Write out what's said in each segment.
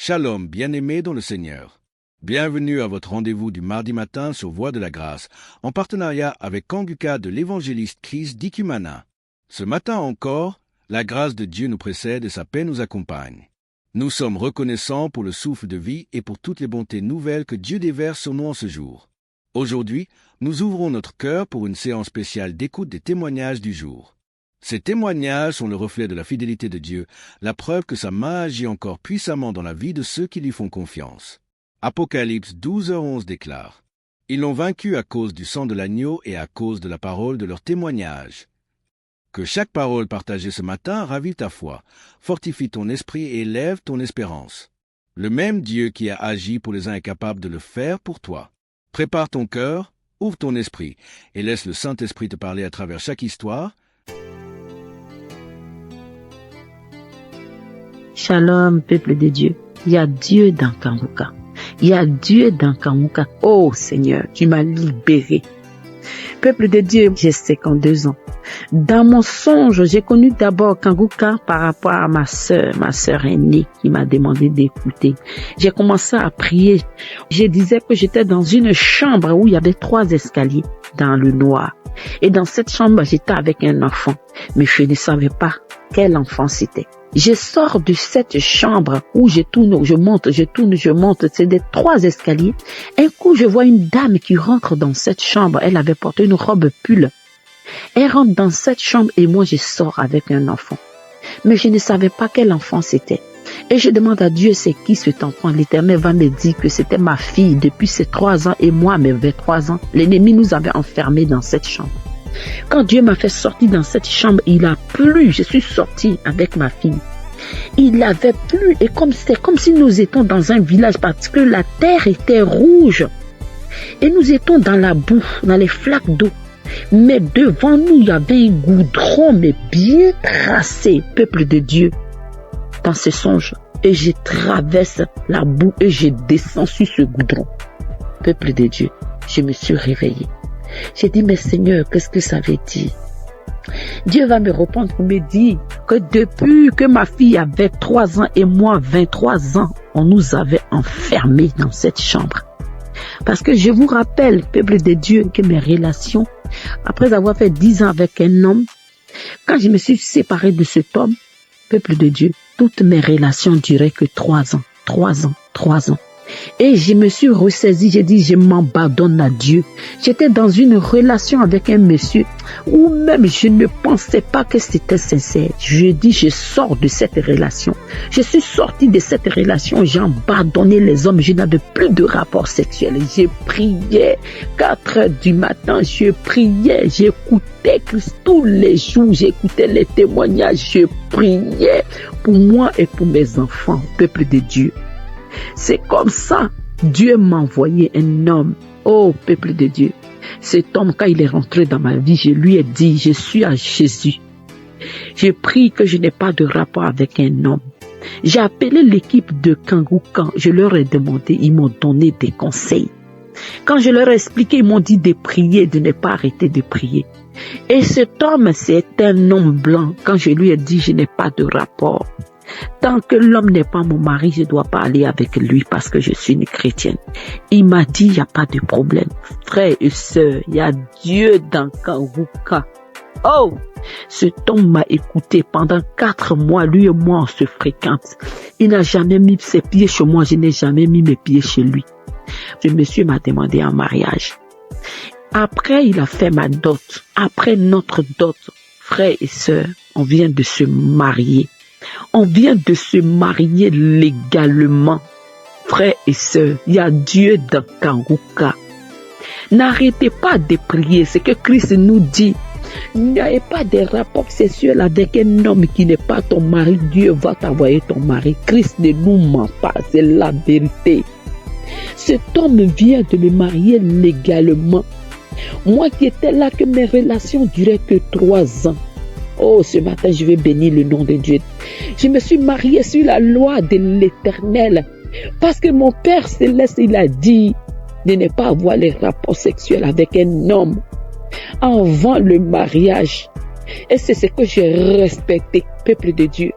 Shalom, bien-aimés dans le Seigneur. Bienvenue à votre rendez-vous du mardi matin sur Voix de la Grâce, en partenariat avec Kanguka de l'évangéliste Chris Dikumana. Ce matin encore, la grâce de Dieu nous précède et sa paix nous accompagne. Nous sommes reconnaissants pour le souffle de vie et pour toutes les bontés nouvelles que Dieu déverse sur nous en ce jour. Aujourd'hui, nous ouvrons notre cœur pour une séance spéciale d'écoute des témoignages du jour. Ces témoignages sont le reflet de la fidélité de Dieu, la preuve que sa main agit encore puissamment dans la vie de ceux qui lui font confiance. Apocalypse 12h11 déclare « Ils l'ont vaincu à cause du sang de l'agneau et à cause de la parole de leur témoignage. » Que chaque parole partagée ce matin ravive ta foi, fortifie ton esprit et élève ton espérance. Le même Dieu qui a agi pour les uns est capable de le faire pour toi. Prépare ton cœur, ouvre ton esprit et laisse le Saint-Esprit te parler à travers chaque histoire. Shalom, peuple de Dieu. Il y a Dieu dans Kanguka. Il y a Dieu dans Kanguka. Oh Seigneur, tu m'as libéré. Peuple de Dieu, j'ai 52 ans. Dans mon songe, j'ai connu d'abord Kanguka par rapport à ma sœur aînée qui m'a demandé d'écouter. J'ai commencé à prier. Je disais que j'étais dans une chambre où il y avait 3 escaliers dans le noir. Et dans cette chambre, j'étais avec un enfant. Mais je ne savais pas quel enfant c'était. Je sors de cette chambre où je tourne, je monte, c'est des 3 escaliers. Un coup, je vois une dame qui rentre dans cette chambre. Elle avait porté une robe pull. Elle rentre dans cette chambre et moi, je sors avec un enfant. Mais je ne savais pas quel enfant c'était. Et je demande à Dieu, c'est qui cet enfant? L'Éternel va me dire que c'était ma fille depuis ses 3 ans et moi, mes 23 ans. L'ennemi nous avait enfermés dans cette chambre. Quand Dieu m'a fait sortir dans cette chambre, il a plu. Je suis sortie avec ma fille. Il avait plu et c'est comme si nous étions dans un village parce que la terre était rouge. Et nous étions dans la boue, dans les flaques d'eau. Mais devant nous, il y avait un goudron, mais bien tracé, peuple de Dieu, dans ce songe. Et je traverse la boue et je descends sur ce goudron. Peuple de Dieu, je me suis réveillée. J'ai dit, mais Seigneur, qu'est-ce que ça veut dire? Dieu va me répondre pour me dire que depuis que ma fille avait 3 ans et moi 23 ans, on nous avait enfermés dans cette chambre. Parce que je vous rappelle, peuple de Dieu, que mes relations, après avoir fait 10 ans avec un homme, quand je me suis séparée de cet homme, peuple de Dieu, toutes mes relations duraient que 3 ans, 3 ans, 3 ans. Et je me suis ressaisie, j'ai dit, je m'abandonne à Dieu. J'étais dans une relation avec un monsieur où même je ne pensais pas que c'était sincère. Je dis, je sors de cette relation. Je suis sortie de cette relation, j'ai abandonné les hommes, je n'avais plus de rapport sexuel. J'ai prié 4 heures du matin, je priais, j'écoutais Christ tous les jours, j'écoutais les témoignages, je priais pour moi et pour mes enfants, peuple de Dieu. C'est comme ça, Dieu m'a envoyé un homme. Oh, peuple de Dieu. Cet homme, quand il est rentré dans ma vie, je lui ai dit, je suis à Jésus. J'ai pris que je n'ai pas de rapport avec un homme. J'ai appelé l'équipe de Kanguka. Je leur ai demandé, ils m'ont donné des conseils. Quand je leur ai expliqué, ils m'ont dit de prier, de ne pas arrêter de prier. Et cet homme, c'est un homme blanc. Quand je lui ai dit, je n'ai pas de rapport. Tant que l'homme n'est pas mon mari, je ne dois pas aller avec lui parce que je suis une chrétienne. Il m'a dit, il n'y a pas de problème. Frères et sœurs, il y a Dieu dans Kanguka. Oh! Cet homme m'a écouté pendant 4 mois. Lui et moi, on se fréquente. Il n'a jamais mis ses pieds chez moi. Je n'ai jamais mis mes pieds chez lui. Le monsieur m'a demandé un mariage. Après, il a fait ma dot. Après notre dot, frères et sœurs, on vient de se marier. On vient de se marier légalement. Frères et sœurs, il y a Dieu dans Kanguka. N'arrêtez pas de prier. C'est que Christ nous dit. N'ayez pas de rapport sexuel avec un homme qui n'est pas ton mari. Dieu va t'envoyer ton mari. Christ ne nous ment pas. C'est la vérité. Cet homme vient de me marier légalement. Moi qui étais là, que mes relations duraient que 3 ans. Oh, ce matin, je vais bénir le nom de Dieu. Je me suis mariée sur la loi de l'Éternel. Parce que mon Père Céleste, il a dit de ne pas avoir les rapports sexuels avec un homme avant le mariage. Et c'est ce que j'ai respecté, peuple de Dieu.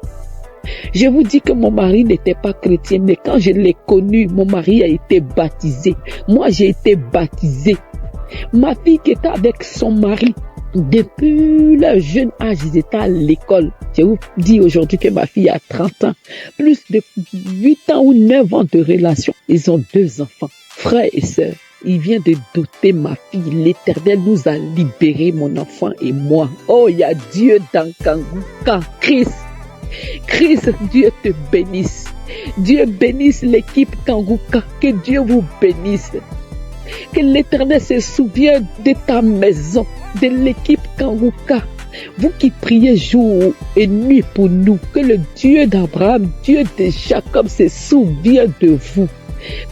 Je vous dis que mon mari n'était pas chrétien, mais quand je l'ai connu, mon mari a été baptisé. Moi, j'ai été baptisée. Ma fille qui était avec son mari, depuis leur jeune âge, ils étaient à l'école. Je vous dis aujourd'hui que ma fille a 30 ans, plus de 8 ans ou 9 ans de relation. Ils ont 2 enfants, frères et sœurs. Il vient de doter ma fille. L'Éternel nous a libérés, mon enfant et moi. Oh, il y a Dieu dans Kanguka. Christ, Dieu te bénisse. Dieu bénisse l'équipe Kanguka. Que Dieu vous bénisse. Que l'Éternel se souvienne de ta maison, de l'équipe Kanguka. Vous qui priez jour et nuit pour nous, que le Dieu d'Abraham, Dieu de Jacob se souvienne de vous.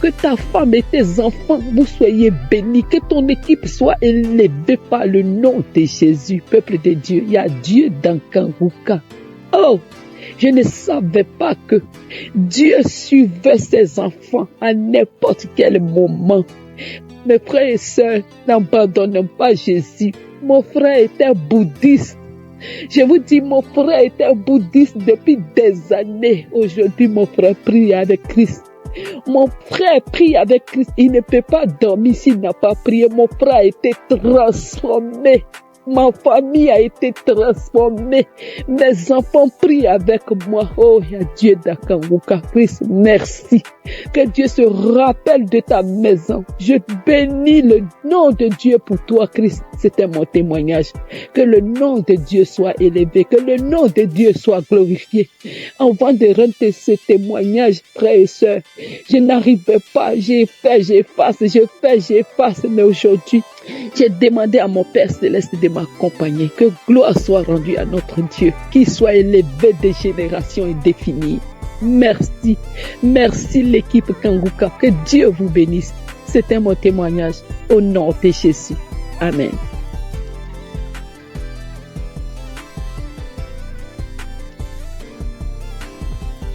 Que ta femme et tes enfants, vous soyez bénis. Que ton équipe soit élevée par le nom de Jésus. Peuple de Dieu, il y a Dieu dans Kanguka. Oh, je ne savais pas que Dieu suivait ses enfants à n'importe quel moment. Mes frères et sœurs, n'abandonnons pas Jésus. Mon frère était bouddhiste. Je vous dis, mon frère était bouddhiste depuis des années. Aujourd'hui, mon frère prie avec Christ. Mon frère prie avec Christ. Il ne peut pas dormir s'il n'a pas prié. Mon frère a été transformé. Ma famille a été transformée. Mes enfants prient avec moi. Oh, il y a Dieu d'Akanguka. Christ, merci. Que Dieu se rappelle de ta maison. Je bénis le nom de Dieu pour toi, Christ. C'était mon témoignage. Que le nom de Dieu soit élevé. Que le nom de Dieu soit glorifié. Avant de rendre ce témoignage, frères et sœurs, je n'arrivais pas. J'ai fait, j'efface, j'efface. Mais aujourd'hui, j'ai demandé à mon Père Céleste de m'accompagner. Que gloire soit rendue à notre Dieu, qu'il soit élevé de générations indéfinies. Merci. Merci l'équipe Kanguka. Que Dieu vous bénisse. C'était mon témoignage au nom de Jésus. Amen.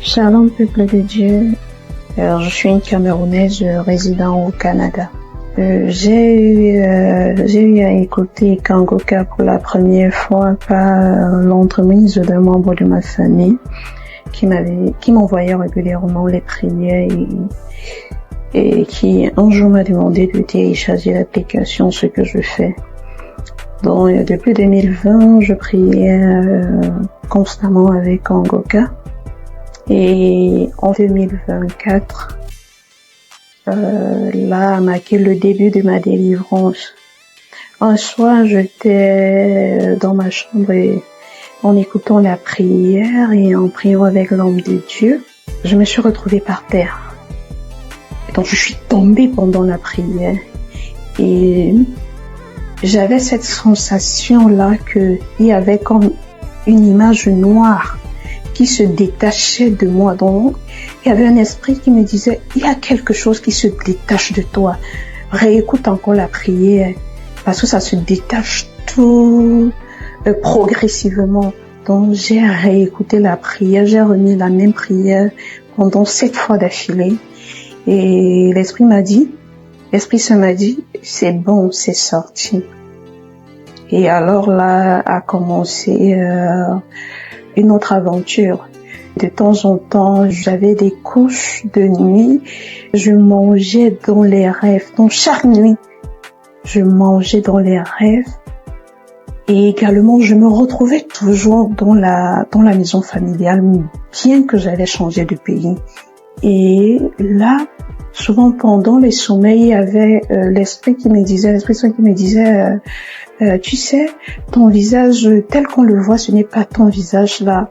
Shalom peuple de Dieu. Je suis une Camerounaise résidant au Canada. J'ai eu à écouter Kanguka pour la première fois par l'entremise d'un membre de ma famille qui m'envoyait régulièrement les prières et qui un jour m'a demandé de télécharger l'application, ce que je fais. Donc depuis 2020, je priais constamment avec Kanguka et en 2024, là a marqué le début de ma délivrance. Un soir, j'étais dans ma chambre et en écoutant la prière et en priant avec l'homme de Dieu, je me suis retrouvée par terre. Donc je suis tombée pendant la prière et j'avais cette sensation-là qu'il y avait comme une image noire qui se détachait de moi. Donc, il y avait un esprit qui me disait, il y a quelque chose qui se détache de toi. Réécoute encore la prière, parce que ça se détache tout progressivement. Donc, j'ai réécouté la prière, j'ai remis la même prière pendant 7 fois d'affilée. Et l'esprit se m'a dit, c'est bon, c'est sorti. Et alors là a commencé une autre aventure. De temps en temps, j'avais des couches de nuit. Je mangeais dans les rêves. Donc chaque nuit, je mangeais dans les rêves. Et également, je me retrouvais toujours dans la maison familiale, bien que j'avais changé de pays. Et là, souvent pendant les sommeils, il y avait l'esprit qui me disait, tu sais, ton visage tel qu'on le voit, ce n'est pas ton visage là.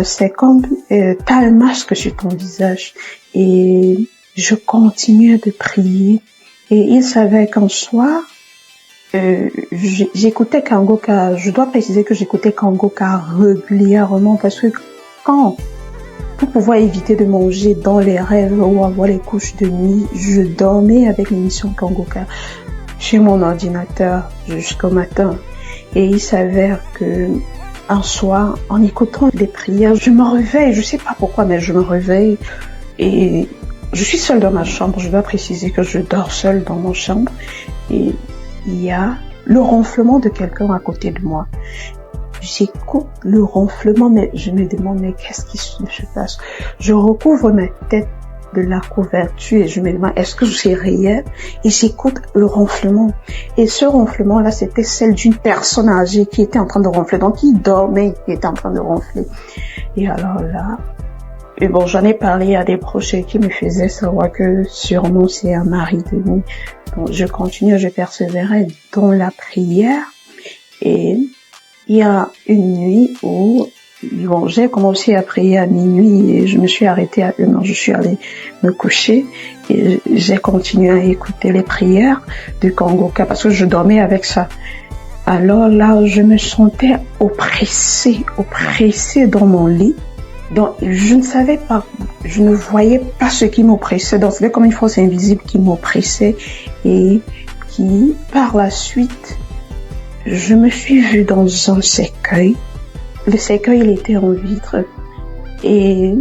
C'est comme t'as un masque sur ton visage. Et je continuais de prier. Et il savait qu'un soir, j'écoutais Kanguka. Je dois préciser que j'écoutais Kanguka régulièrement parce que pour pouvoir éviter de manger dans les rêves ou avoir les couches de nuit, je dormais avec l'émission Kanguka chez mon ordinateur jusqu'au matin. Et il s'avère que un soir, en écoutant les prières, je me réveille, je sais pas pourquoi, mais je me réveille et je suis seule dans ma chambre. Je dois préciser que je dors seule dans mon chambre et il y a le ronflement de quelqu'un à côté de moi. j'écoute le ronflement, mais je me demande, mais qu'est-ce qui se passe? Je recouvre ma tête de la couverture et je me demande, est-ce que c'est réel? Et j'écoute le ronflement. Et ce ronflement-là, c'était celle d'une personne âgée qui était en train de ronfler. Donc, qui dormait, qui était en train de ronfler. Et alors là, et bon, j'en ai parlé à des proches qui me faisaient savoir que sûrement c'est un mari de nous. Donc, je continue, je persévérais dans la prière. Et il y a une nuit où bon, j'ai commencé à prier à minuit et je me suis arrêtée à 1h. Je suis allée me coucher et j'ai continué à écouter les prières de Kangoka parce que je dormais avec ça. Alors là, je me sentais oppressée dans mon lit. Donc, je ne savais pas, je ne voyais pas ce qui m'oppressait. Donc, c'était comme une force invisible qui m'oppressait et qui, par la suite, je me suis vue dans un cercueil. Le cercueil, il était en vitre. Et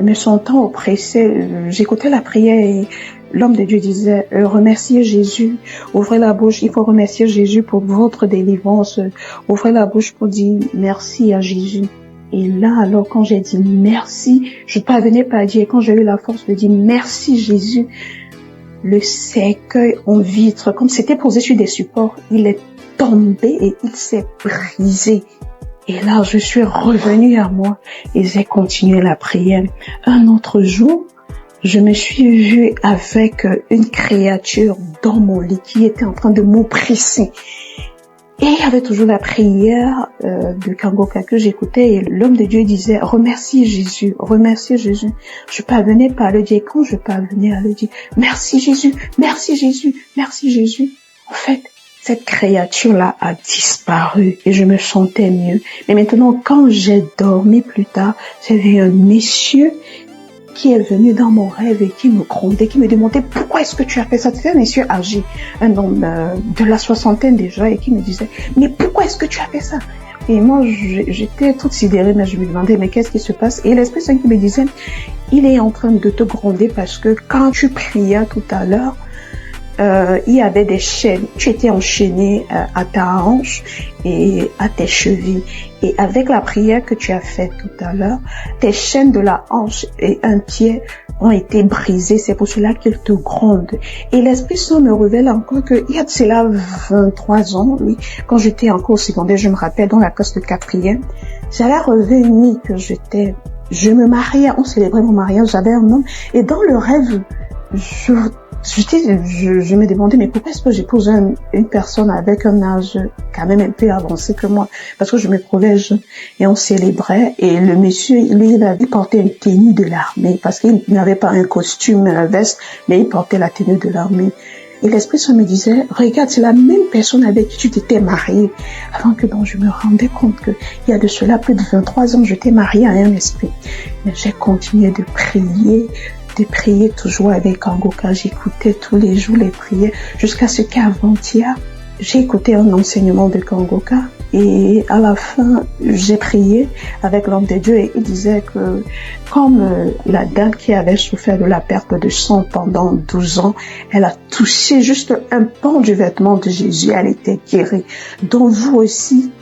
me sentant oppressée, j'écoutais la prière et l'homme de Dieu disait, remerciez Jésus, ouvrez la bouche, il faut remercier Jésus pour votre délivrance. Ouvrez la bouche pour dire merci à Jésus. Et là, alors, quand j'ai dit merci, je ne parvenais pas à dire, quand j'ai eu la force de dire merci Jésus, le cercueil en vitre, comme c'était posé sur des supports, il est tombé et il s'est brisé. Et là, je suis revenue à moi et j'ai continué la prière. Un autre jour, je me suis vue avec une créature dans mon lit qui était en train de m'oppresser. Et il y avait toujours la prière de Kangoka que j'écoutais et l'homme de Dieu disait « Remercie Jésus, remercie Jésus ». Je parvenais pas à le dire. Quand je parvenais à le dire « Merci Jésus, merci Jésus, merci Jésus ». En fait, cette créature-là a disparu et je me sentais mieux. Mais maintenant, quand j'ai dormi plus tard, j'avais un monsieur qui est venu dans mon rêve et qui me grondait, qui me demandait pourquoi est-ce que tu as fait ça. C'était un monsieur âgé, un homme de la soixantaine déjà, et qui me disait mais pourquoi est-ce que tu as fait ça? Et moi j'étais toute sidérée, mais je me demandais mais qu'est-ce qui se passe? Et l'Esprit Saint qui me disait il est en train de te gronder parce que quand tu priais tout à l'heure, il y avait des chaînes. Tu étais enchaîné à ta hanche et à tes chevilles. Et avec la prière que tu as faite tout à l'heure, tes chaînes de la hanche et un pied ont été brisées. C'est pour cela qu'il te gronde. Et l'Esprit Saint me révèle encore qu'il y a de cela 23 ans, oui, quand j'étais encore au secondaire, je me rappelle, dans la classe de 4e, j'avais rêvé une nuit que je me mariais, on célébrait mon mariage, j'avais un homme. Et dans le rêve, je me demandais, mais pourquoi est-ce que j'épouse une personne avec un âge quand même un peu avancé que moi? Parce que je me trouvais jeune et on célébrait et le monsieur, lui, il portait une tenue de l'armée parce qu'il n'avait pas un costume, une veste, mais il portait la tenue de l'armée. Et l'Esprit Saint me disait, regarde, c'est la même personne avec qui tu t'étais mariée. Avant que donc je me rendais compte que il y a de cela plus de 23 ans, j'étais mariée à un esprit. Mais j'ai continué de prier toujours avec Kangoka. J'écoutais tous les jours les prières jusqu'à ce qu'avant-hier, j'ai écouté un enseignement de Kangoka et à la fin, j'ai prié avec l'homme de Dieu et il disait que comme la dame qui avait souffert de la perte de sang pendant 12 ans, elle a touché juste un pan du vêtement de Jésus, elle était guérie. Donc vous aussi,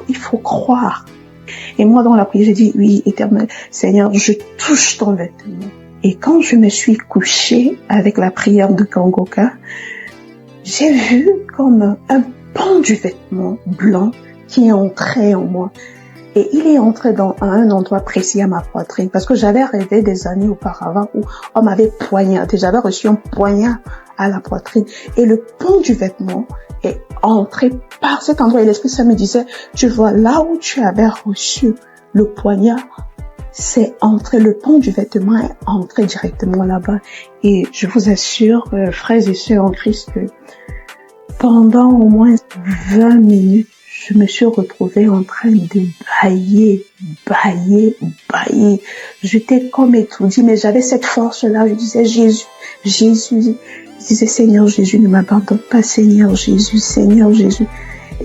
il faut croire. Et moi dans la prière, j'ai dit, oui, Éternel Seigneur, je touche ton vêtement. Et quand je me suis couchée avec la prière de Kangoka, j'ai vu comme un pan du vêtement blanc qui entrait en moi. Et il est entré à un endroit précis à ma poitrine parce que j'avais rêvé des années auparavant où on m'avait poignardé. J'avais reçu un poignard à la poitrine. Et le pan du vêtement est entré par cet endroit. Et l'Esprit Saint me disait, tu vois, là où tu avais reçu le poignard, c'est entré, le pan du vêtement est entré directement là-bas. Et je vous assure, frères et sœurs en Christ, que pendant au moins 20 minutes, je me suis retrouvée en train de bailler. J'étais comme étourdie, mais j'avais cette force-là. Je disais, Jésus. Je disais, Seigneur Jésus, ne m'abandonne pas, Seigneur Jésus.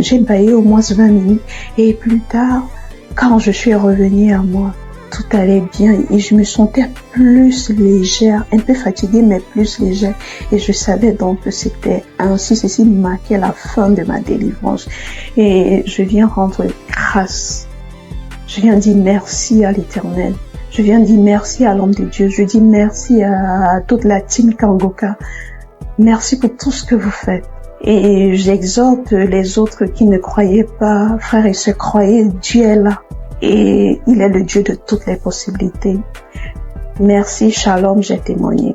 J'ai baillé au moins 20 minutes. Et plus tard, quand je suis revenue à moi, tout allait bien et je me sentais plus légère, un peu fatiguée mais plus légère. Et je savais donc que c'était ainsi, ceci marquait la fin de ma délivrance. Et je viens rendre grâce. Je viens dire merci à l'Éternel. Je viens dire merci à l'homme de Dieu. Je dis merci à toute la team Kangoka. Merci pour tout ce que vous faites. Et j'exhorte les autres qui ne croyaient pas, frères et sœurs, croyez, Dieu est là. Et il est le Dieu de toutes les possibilités. Merci, shalom, j'ai témoigné.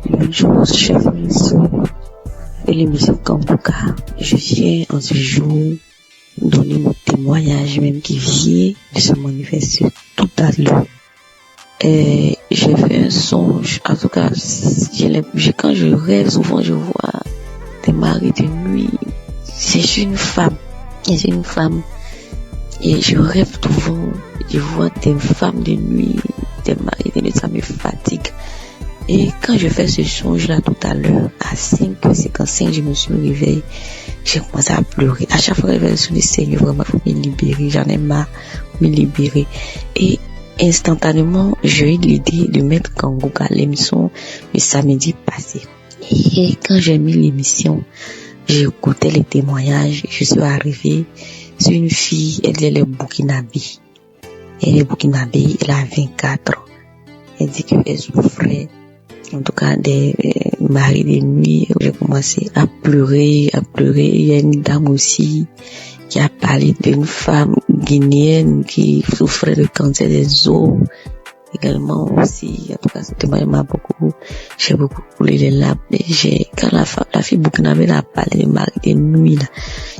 Bonjour, chers amis de l'émission Kangoka. Je viens en ce jour donner mon témoignage, même qui vient de se manifester tout à l'heure. Et j'ai fait un songe, en tout cas, quand je rêve, souvent je vois des maris de nuit. C'est une femme, et je rêve souvent, je vois des femmes de nuit, des maris de nuit, ça me fatigue. Et quand je fais ce songe-là tout à l'heure, à 5, je me suis réveillée, j'ai commencé à pleurer. À chaque fois que je vais sur le Seigneur, vraiment, il faut me libérer, j'en ai marre, me libérer. Et instantanément, j'ai eu l'idée de mettre Kangoka l'émission le samedi passé. Et quand j'ai mis l'émission, j'ai écouté les témoignages, je suis arrivée sur une fille, elle est burkinabé. Elle est burkinabé, elle a 24 ans. Elle dit qu'elle souffrait, en tout cas, des maris de nuit. J'ai commencé à pleurer. Il y a une dame aussi qui a parlé d'une femme guinéenne qui souffrait de cancer des os. Également aussi, en tout cas, ce témoignage m'a j'ai beaucoup coulé les larmes. Quand la fille burkinabé a parlé de mari de nuit, là,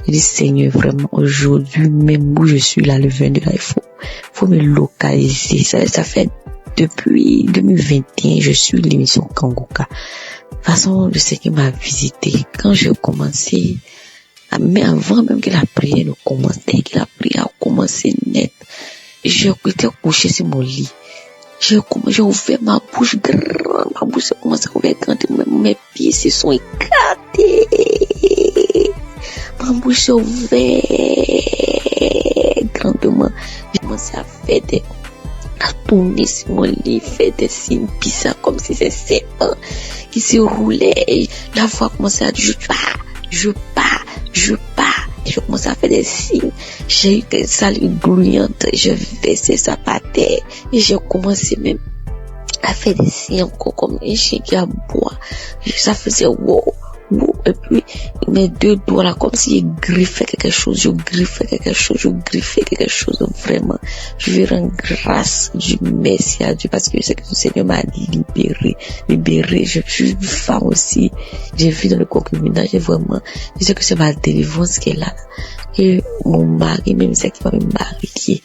j'ai dit, Seigneur, vraiment, aujourd'hui, même où je suis là, le 22, là, il faut me localiser. Ça fait depuis 2021, je suis l'émission Kangoka. De toute façon, je sais qu'il m'a visité. Quand j'ai commencé, mais avant même que la prière ne commence, dès que la prière a commencé net, j'étais couché sur mon lit. J'ai ouvert ma bouche grande, ma bouche a commencé à ouvrir grande, mes pieds se sont éclatés. Ma bouche s'est ouverte grandement. J'ai commencé à faire à tourner sur mon lit, faire des signes bizarres comme si c'était serpent qui se roulait. Et la voix commençait à dire je pars. Je commençais à faire des signes. J'ai eu des salives grouillantes. Je versais ça par terre. Et j'ai commencé même à faire des signes encore comme un chien qui aboie. Ça faisait wow. Et puis mes deux doigts là, comme si je griffais quelque chose, vraiment. Je vais rendre grâce du merci à Dieu parce que je sais que le Seigneur m'a libéré. Je suis une femme aussi. J'ai vu dans le concubinage, vraiment, je sais que c'est ma délivrance qui est là. Et mon mari, même c'est qui va me marier.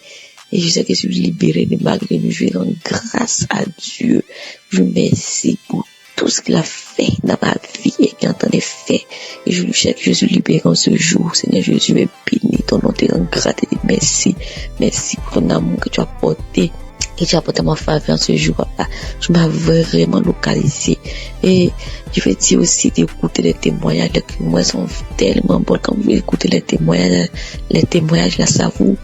Et je sais que je suis libérée de ma vie. Je vais rendre grâce à Dieu. Je remercie pour tout ce qu'il a fait dans ma vie et qu'il en est fait. Et je lui sais que je suis libéré en ce jour. Seigneur Jésus, je bénis ton nom, te rends grâce et merci. Merci pour ton amour que tu as porté. Et tu as porté ma faveur en ce jour, papa. Tu m'as vraiment localisé. Et je vais dire aussi d'écouter les témoignages. Les témoignages sont tellement bons. Quand vous écoutez les témoignages là, ça vous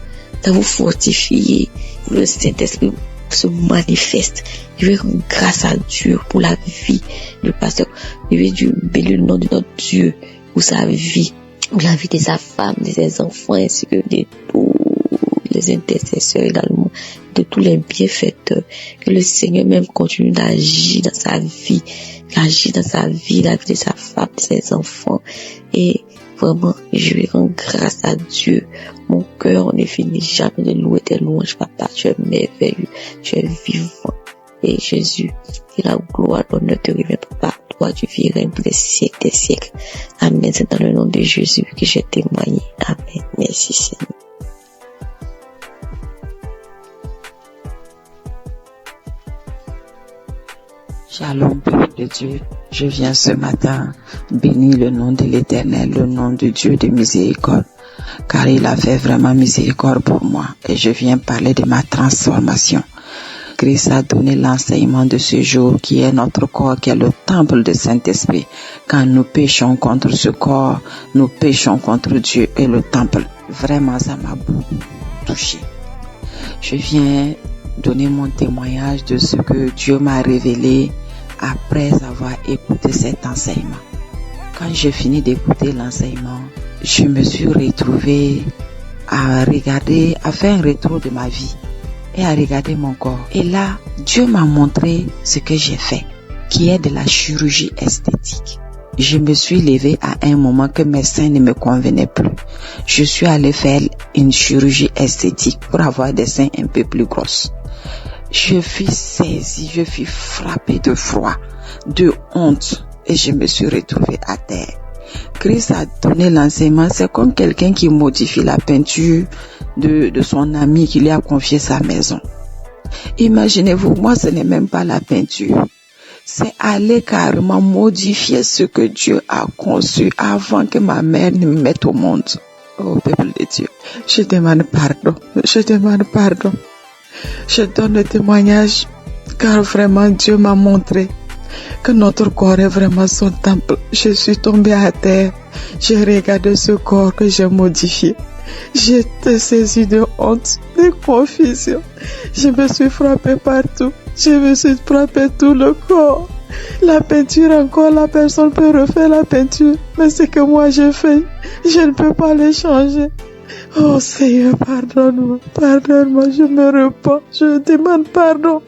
fortifie. Le Saint-Esprit se manifeste. Je vais rendre grâce à Dieu pour la vie du pasteur. Je vais bénir le nom de notre Dieu pour sa vie, pour la vie de sa femme, de ses enfants, ainsi que de tous les intercesseurs également, de tous les bienfaiteurs. Que le Seigneur même continue d'agir dans sa vie, la vie de sa femme, de ses enfants. Et vraiment, je vais rendre grâce à Dieu. Mon cœur ne finit jamais de louer tes louanges, papa. Tu es merveilleux, tu es vivant. Et Jésus, que la gloire, l'honneur te revient, papa. Toi, tu vis règne pour des siècles, des siècles. Amen. C'est dans le nom de Jésus que j'ai témoigné. Amen. Merci, Seigneur. Shalom, peuple de Dieu. Je viens ce matin bénir le nom de l'Éternel, le nom de Dieu de miséricorde, car il a fait vraiment miséricorde pour moi. Et je viens parler de ma transformation. Christ a donné l'enseignement de ce jour qui est notre corps, qui est le temple du Saint-Esprit. Quand nous péchons contre ce corps, nous péchons contre Dieu et le temple. Vraiment, ça m'a beaucoup touché. Je viens donner mon témoignage de ce que Dieu m'a révélé après avoir écouté cet enseignement. Quand j'ai fini d'écouter l'enseignement, je me suis retrouvée à regarder, à faire un retour de ma vie et à regarder mon corps. Et là, Dieu m'a montré ce que j'ai fait, qui est de la chirurgie esthétique. Je me suis levée à un moment que mes seins ne me convenaient plus. Je suis allée faire une chirurgie esthétique pour avoir des seins un peu plus grosses. Je fus saisie, je fus frappée de froid, de honte et je me suis retrouvée à terre. Christ a donné l'enseignement, c'est comme quelqu'un qui modifie la peinture de son ami qui lui a confié sa maison. Imaginez-vous, moi ce n'est même pas la peinture. C'est aller carrément modifier ce que Dieu a conçu avant que ma mère ne me mette au monde. Oh, peuple de Dieu, je demande pardon, je demande pardon. Je donne le témoignage car vraiment Dieu m'a montré que notre corps est vraiment son temple. Je suis tombée à terre, j'ai regardé ce corps que j'ai modifié. J'étais saisie de honte, de confusion. Je me suis frappée partout. Je me suis frappée tout le corps. La peinture encore, la personne peut refaire la peinture. Mais ce que moi j'ai fait, je ne peux pas le changer. Oh Seigneur, pardonne-moi, pardonne-moi, je me repens, je demande pardon.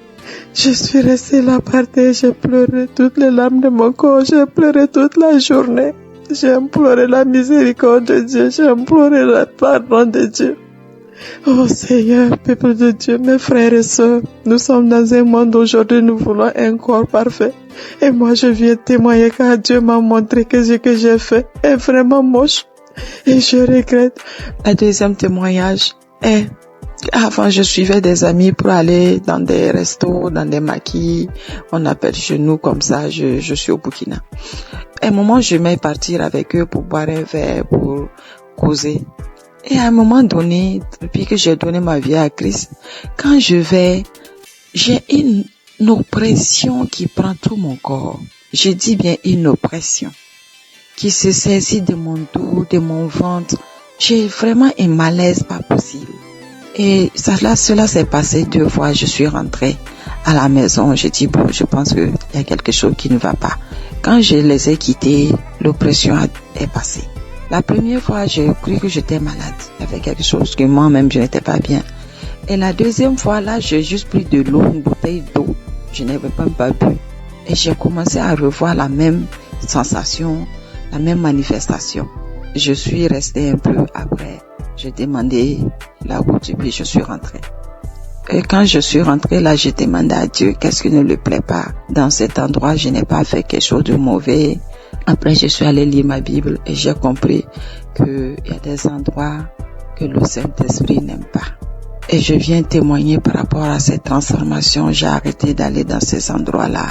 Je suis restée là par terre, j'ai pleuré toutes les larmes de mon corps, j'ai pleuré toute la journée. J'ai imploré la miséricorde de Dieu, j'ai imploré le pardon de Dieu. Oh Seigneur, peuple de Dieu, mes frères et sœurs, nous sommes dans un monde aujourd'hui, nous voulons un corps parfait. Et moi je viens témoigner car Dieu m'a montré que ce que j'ai fait est vraiment moche. Et je regrette. Le deuxième témoignage est, avant je suivais des amis pour aller dans des restos, dans des maquis, on appelle chez nous comme ça, je suis au Burkina. À un moment je vais partir avec eux pour boire un verre, pour causer. Et à un moment donné, depuis que j'ai donné ma vie à Christ, quand je vais, j'ai une oppression qui prend tout mon corps. Je dis bien une oppression qui se saisit de mon dos, de mon ventre. J'ai vraiment un malaise pas possible. Et cela s'est passé 2 fois. Je suis rentrée à la maison. J'ai dit, bon, je pense qu'il y a quelque chose qui ne va pas. Quand je les ai quittés, l'oppression est passée. La première fois, j'ai cru que j'étais malade. Il y avait quelque chose que moi-même, je n'étais pas bien. Et la deuxième fois, là, j'ai juste pris de l'eau, une bouteille d'eau. Je n'avais pas bu. Et j'ai commencé à revoir la même sensation, la même manifestation. Je suis restée un peu après. J'ai demandé la route et puis je suis rentrée. Et quand je suis rentrée là, j'ai demandé à Dieu qu'est-ce qui ne lui plaît pas. Dans cet endroit, je n'ai pas fait quelque chose de mauvais. Après, je suis allée lire ma Bible et j'ai compris qu'il y a des endroits que le Saint-Esprit n'aime pas. Et je viens témoigner par rapport à cette transformation. J'ai arrêté d'aller dans ces endroits-là.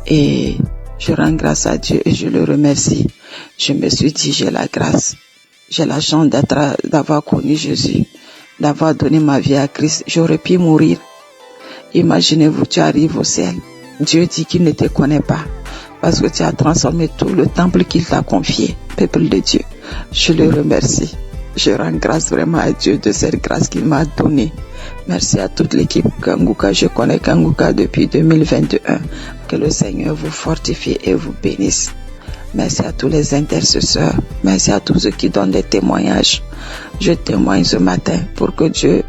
Et je rends grâce à Dieu et je le remercie. Je me suis dit, j'ai la grâce. J'ai la chance d'avoir connu Jésus, d'avoir donné ma vie à Christ. J'aurais pu mourir. Imaginez-vous, tu arrives au ciel. Dieu dit qu'il ne te connaît pas parce que tu as transformé tout le temple qu'il t'a confié. Peuple de Dieu, je le remercie. Je rends grâce vraiment à Dieu de cette grâce qu'il m'a donnée. Merci à toute l'équipe Kanguka. Je connais Kanguka depuis 2021. Que le Seigneur vous fortifie et vous bénisse. Merci à tous les intercesseurs. Merci à tous ceux qui donnent des témoignages. Je témoigne ce matin pour que Dieu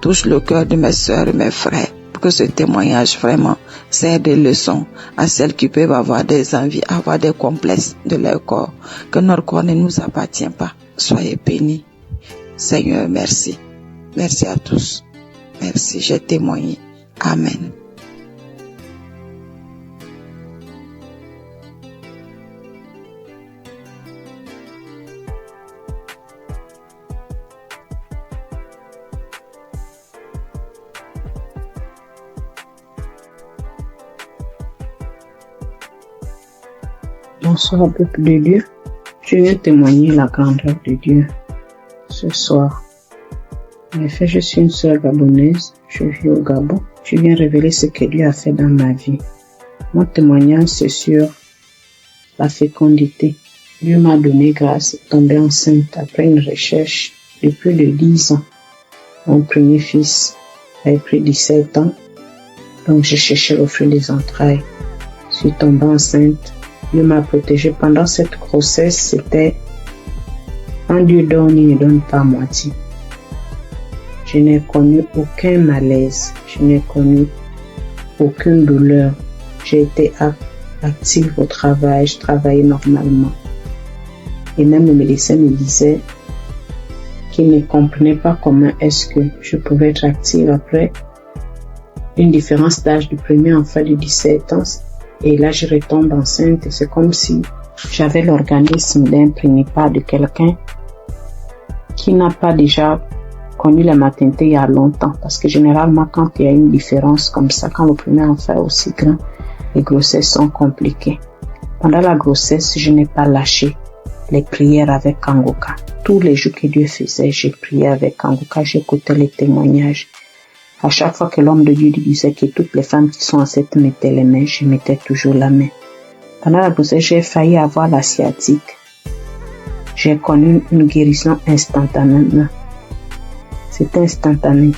touche le cœur de mes sœurs et mes frères. Pour que ce témoignage vraiment sert de leçon à celles qui peuvent avoir des envies, avoir des complexes de leur corps. Que notre corps ne nous appartient pas. Soyez bénis. Seigneur, merci. Merci à tous. Merci, j'ai témoigné. Amen. Bonsoir, peuple de Dieu. Je viens témoigner la grandeur de Dieu ce soir. En effet, je suis une sœur gabonaise. Je vis au Gabon. je viens révéler ce que Dieu a fait dans ma vie. Mon témoignage, c'est sur la fécondité. Dieu m'a donné grâce de tomber enceinte après une recherche de plus de 10 ans. Mon premier fils avait pris 17 ans, donc j'ai cherché le fruit des entrailles. Je suis tombée enceinte. Dieu m'a protégée pendant cette grossesse. C'était quand Dieu donne, il ne donne pas à moitié. Je n'ai connu aucun malaise. Je n'ai connu aucune douleur. J'ai été active au travail. Je travaillais normalement. Et même le médecin me disait qu'il ne comprenait pas comment est-ce que je pouvais être active après une différence d'âge du premier enfant de 17 ans. Et là, je retombe enceinte. C'est comme si j'avais l'organisme d'un primipare de quelqu'un qui n'a pas déjà connu la maternité il y a longtemps. Parce que généralement, quand il y a une différence comme ça, quand le premier enfant est aussi grand, les grossesses sont compliquées. Pendant la grossesse, je n'ai pas lâché les prières avec Kangoka. Tous les jours que Dieu faisait, j'ai prié avec Kangoka, j'écoutais les témoignages. À chaque fois que l'homme de Dieu disait que toutes les femmes qui sont enceintes mettaient les mains, je mettais toujours la main. Pendant la grossesse, j'ai failli avoir la sciatique. J'ai connu une guérison instantanément. C'est instantané.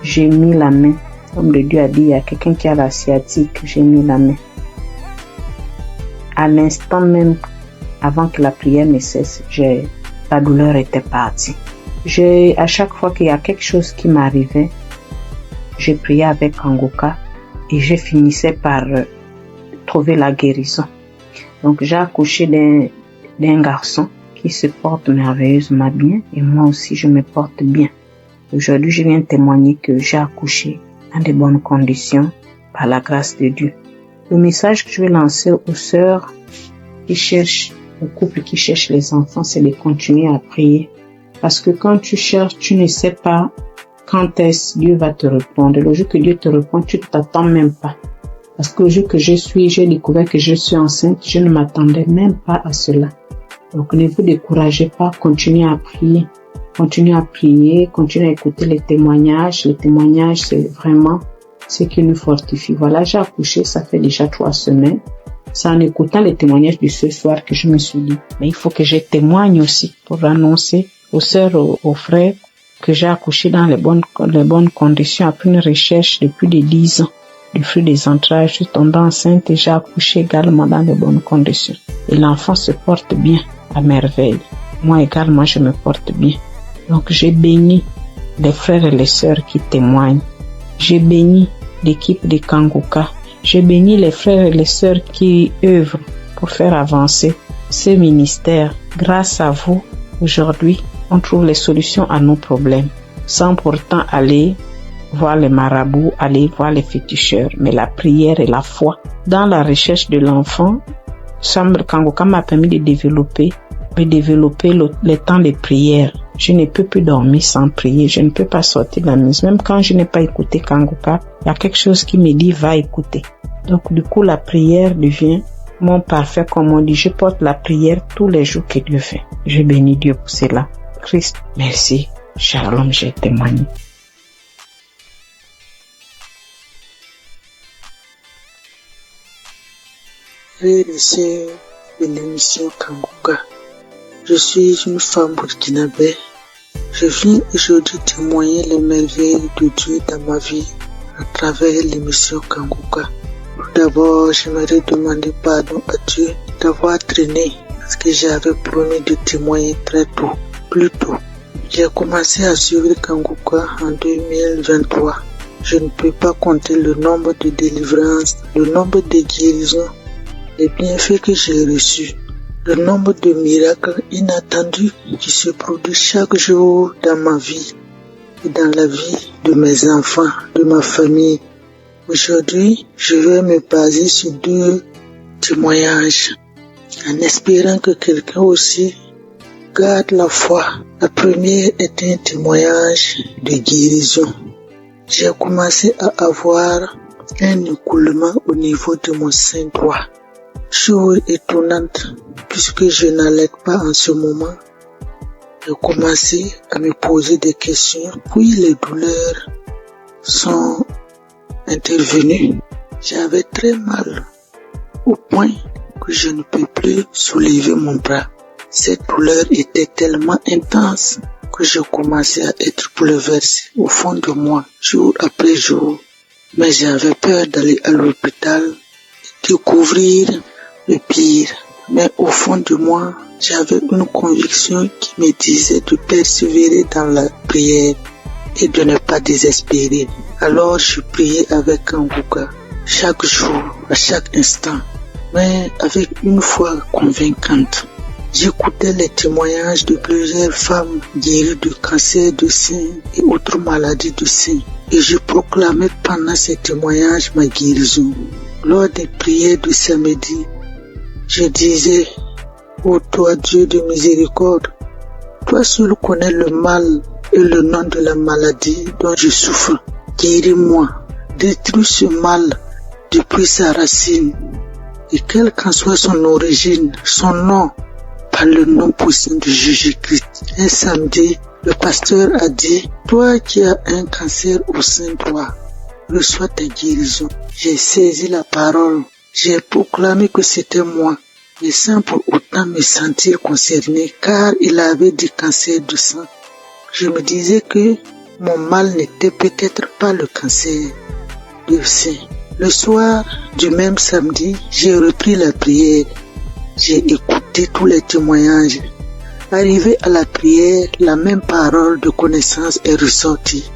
J'ai mis la main. L'homme de Dieu a dit, il y a quelqu'un qui a la sciatique. J'ai mis la main. À l'instant même, avant que la prière ne cesse, la douleur était partie. À chaque fois qu'il y a quelque chose qui m'arrivait, je priais avec Kangoka et je finissais par trouver la guérison. Donc j'ai accouché d'un garçon qui se porte merveilleusement bien et moi aussi je me porte bien. Aujourd'hui, je viens témoigner que j'ai accouché dans de bonnes conditions par la grâce de Dieu. Le message que je vais lancer aux sœurs qui cherchent, aux couples qui cherchent les enfants, c'est de continuer à prier. Parce que quand tu cherches, tu ne sais pas quand est-ce Dieu va te répondre. Le jour que Dieu te répond, tu ne t'attends même pas. Parce que le jour que j'ai découvert que je suis enceinte, je ne m'attendais même pas à cela. Donc ne vous découragez pas, continuez à prier. Continuez à prier, continuez à écouter les témoignages. Les témoignages, c'est vraiment ce qui nous fortifie. Voilà, j'ai accouché, ça fait déjà 3 semaines. C'est en écoutant les témoignages de ce soir que je me suis dit, mais il faut que je témoigne aussi pour annoncer aux sœurs, aux frères, que j'ai accouché dans les bonnes conditions après une recherche de plus de 10 ans. Du fruit des entrailles, je suis tombée enceinte et j'ai accouché également dans les bonnes conditions. Et l'enfant se porte bien, à merveille. Moi également, je me porte bien. Donc j'ai béni les frères et les sœurs qui témoignent. J'ai béni l'équipe de Kangoka. J'ai béni les frères et les sœurs qui œuvrent pour faire avancer ce ministère. Grâce à vous, aujourd'hui, on trouve les solutions à nos problèmes, sans pourtant aller voir les marabouts, aller voir les féticheurs. Mais la prière et la foi, dans la recherche de l'enfant, Kangoka m'a permis de développer le temps de prière. Je ne peux plus dormir sans prier, je ne peux pas sortir de la maison. Même quand je n'ai pas écouté Kangoka, il y a quelque chose qui me dit va écouter. Donc du coup, la prière devient mon parfait, comme on dit. Je porte la prière tous les jours que Dieu fait. Je bénis Dieu pour cela. Christ, merci. Shalom, j'ai témoigné. Frères et sœurs de l'émission Kangoka, je suis une femme burkinabé. Je viens aujourd'hui témoigner les merveilles de Dieu dans ma vie à travers l'émission Kangoka. Tout d'abord, j'aimerais demander pardon à Dieu d'avoir traîné parce que j'avais promis de témoigner très tôt, plus tôt. J'ai commencé à suivre Kangoka en 2023. Je ne peux pas compter le nombre de délivrances, le nombre de guérisons, les bienfaits que j'ai reçus, le nombre de miracles inattendus qui se produisent chaque jour dans ma vie et dans la vie de mes enfants, de ma famille. Aujourd'hui, je vais me baser sur 2 témoignages en espérant que quelqu'un aussi garde la foi. La première est un témoignage de guérison. J'ai commencé à avoir un écoulement au niveau de mon sein droit. Chose étonnante, puisque je n'allais pas en ce moment. J'ai commencé à me poser des questions, puis les douleurs sont intervenus. J'avais très mal au point que je ne peux plus soulever mon bras. Cette douleur était tellement intense que je commençais à être bouleversé au fond de moi, jour après jour. Mais j'avais peur d'aller à l'hôpital et découvrir le pire. Mais au fond de moi, j'avais une conviction qui me disait de persévérer dans la prière et de ne pas désespérer. Alors je priais avec Kanguka chaque jour, à chaque instant, mais avec une foi convaincante. J'écoutais les témoignages de plusieurs femmes guéries du cancer du sein et autres maladies du sein, et je proclamais pendant ces témoignages ma guérison. Lors des prières du samedi, je disais: ô toi Dieu de miséricorde, toi seul connais le mal et le nom de la maladie dont je souffre. Guéris-moi, détruis ce mal depuis sa racine, et quelle qu'en soit son origine, son nom, par le nom puissant de Jésus-Christ. Un samedi, le pasteur a dit: toi qui as un cancer au sein de toi, reçois ta guérison. J'ai saisi la parole, j'ai proclamé que c'était moi, mais sans pour autant me sentir concerné, car il avait du cancer du sang. Je me disais que mon mal n'était peut-être pas le cancer du sein. Le soir du même samedi, j'ai repris la prière. J'ai écouté tous les témoignages. Arrivé à la prière, la même parole de connaissance est ressortie.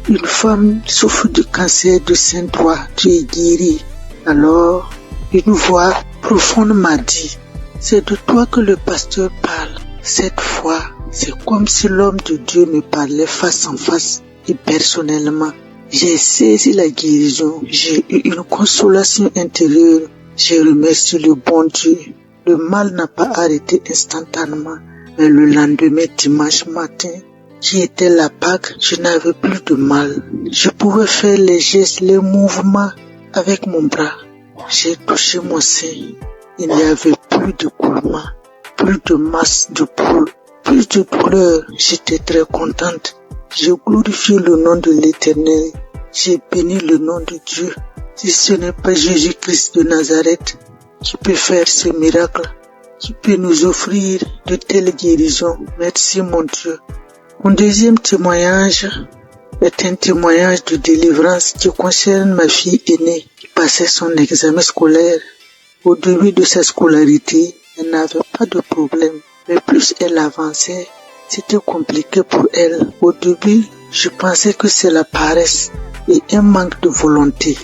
Une femme souffre du cancer du sein droit, tu es guérie. Alors, une voix profonde m'a dit: c'est de toi que le pasteur parle. Cette fois, c'est comme si l'homme de Dieu me parlait face en face et personnellement. J'ai saisi la guérison, j'ai eu une consolation intérieure. J'ai remercié le bon Dieu. Le mal n'a pas arrêté instantanément, mais le lendemain, dimanche matin, qui était la Pâque, je n'avais plus de mal. Je pouvais faire les gestes, les mouvements avec mon bras. J'ai touché mon sein. Il n'y avait plus de coulement, plus de masse de poule, plus de douleur. J'étais très contente. J'ai glorifié le nom de l'Éternel. J'ai béni le nom de Dieu. Si ce n'est pas Jésus-Christ de Nazareth qui peut faire ce miracle, qui peut nous offrir de telles guérisons, merci mon Dieu. Mon deuxième témoignage est un témoignage de délivrance qui concerne ma fille aînée qui passait son examen scolaire. Au début de sa scolarité, elle n'avait pas de problème, mais plus elle avançait, c'était compliqué pour elle. Au début, je pensais que c'est la paresse et un manque de volonté.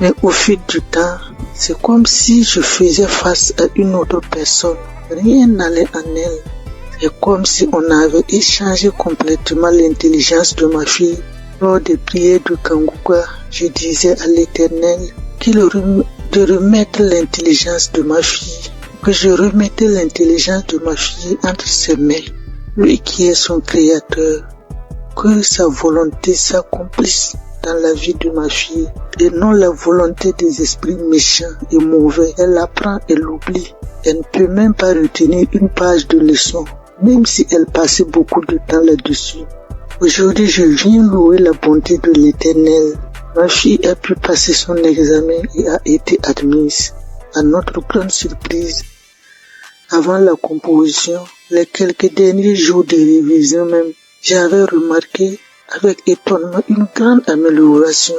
Mais au fil du temps, c'est comme si je faisais face à une autre personne. Rien n'allait en elle. C'est comme si on avait échangé complètement l'intelligence de ma fille. Lors des prières de Kanguka, je disais à l'Éternel de remettre l'intelligence de ma fille, que je remettais l'intelligence de ma fille entre ses mains. Lui qui est son créateur, que sa volonté s'accomplisse dans la vie de ma fille et non la volonté des esprits méchants et mauvais. Elle apprend et l'oublie. Elle ne peut même pas retenir une page de leçon, même si elle passait beaucoup de temps là-dessus. Aujourd'hui, je viens louer la bonté de l'Éternel. Ma fille a pu passer son examen et a été admise. À notre grande surprise, avant la composition, les quelques derniers jours de révision même, j'avais remarqué avec étonnement une grande amélioration.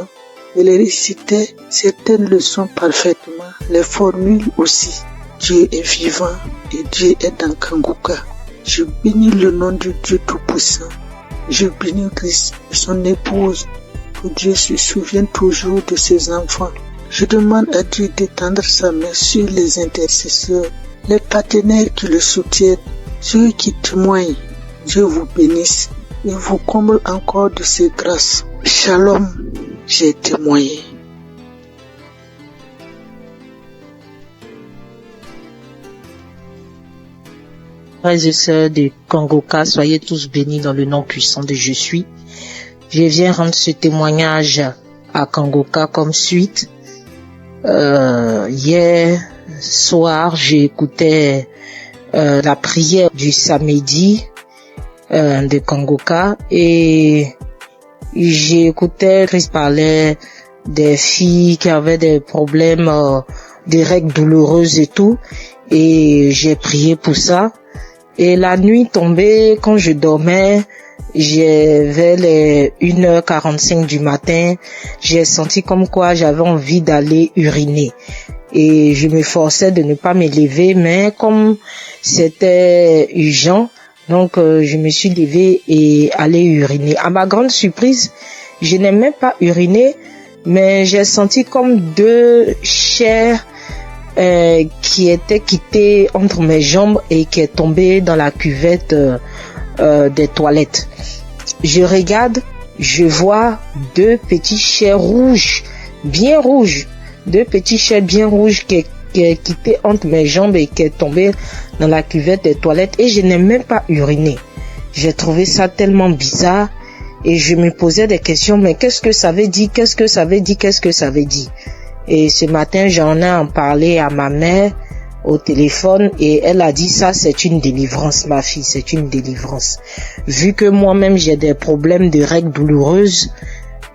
Elle récitait certaines leçons parfaitement, les formules aussi. Dieu est vivant et Dieu est dans Kanguka. Je bénis le nom de Dieu Tout-Puissant. Je bénis Christ et son épouse, que Dieu se souvienne toujours de ses enfants. Je demande à Dieu d'étendre sa main sur les intercesseurs, les partenaires qui le soutiennent, ceux qui témoignent. Dieu vous bénisse et vous comble encore de ses grâces. Shalom, j'ai témoigné. Frères et sœurs de Kanguka, soyez tous bénis dans le nom puissant de Je suis. Je viens rendre ce témoignage à Kanguka comme suite. Hier soir, j'écoutais la prière du samedi de Kanguka et J'écoutais Chris parler des filles qui avaient des problèmes, des règles douloureuses et tout, et j'ai prié pour ça. Et la nuit tombée, quand je dormais, vers les 1h45 du matin, j'ai senti comme quoi j'avais envie d'aller uriner. Et je me forçais de ne pas me lever, mais comme c'était urgent, donc je me suis levée et allée uriner. À ma grande surprise, je n'ai même pas uriné, mais j'ai senti comme deux chairs qui étaient quittées entre mes jambes et qui est tombée dans la cuvette des toilettes. Je regarde, je vois deux petits chairs rouges, bien rouges, deux petits chairs bien rouges qui est quitté entre mes jambes et qui est tombé dans la cuvette des toilettes, et je n'ai même pas uriné. J'ai trouvé ça tellement bizarre et je me posais des questions, mais qu'est-ce que ça veut dire, qu'est-ce que ça veut dire, qu'est-ce que ça veut dire? Et ce matin, j'en ai en parlé à ma mère au téléphone et elle a dit ça, c'est une délivrance, ma fille, c'est une délivrance. Vu que moi-même j'ai des problèmes de règles douloureuses,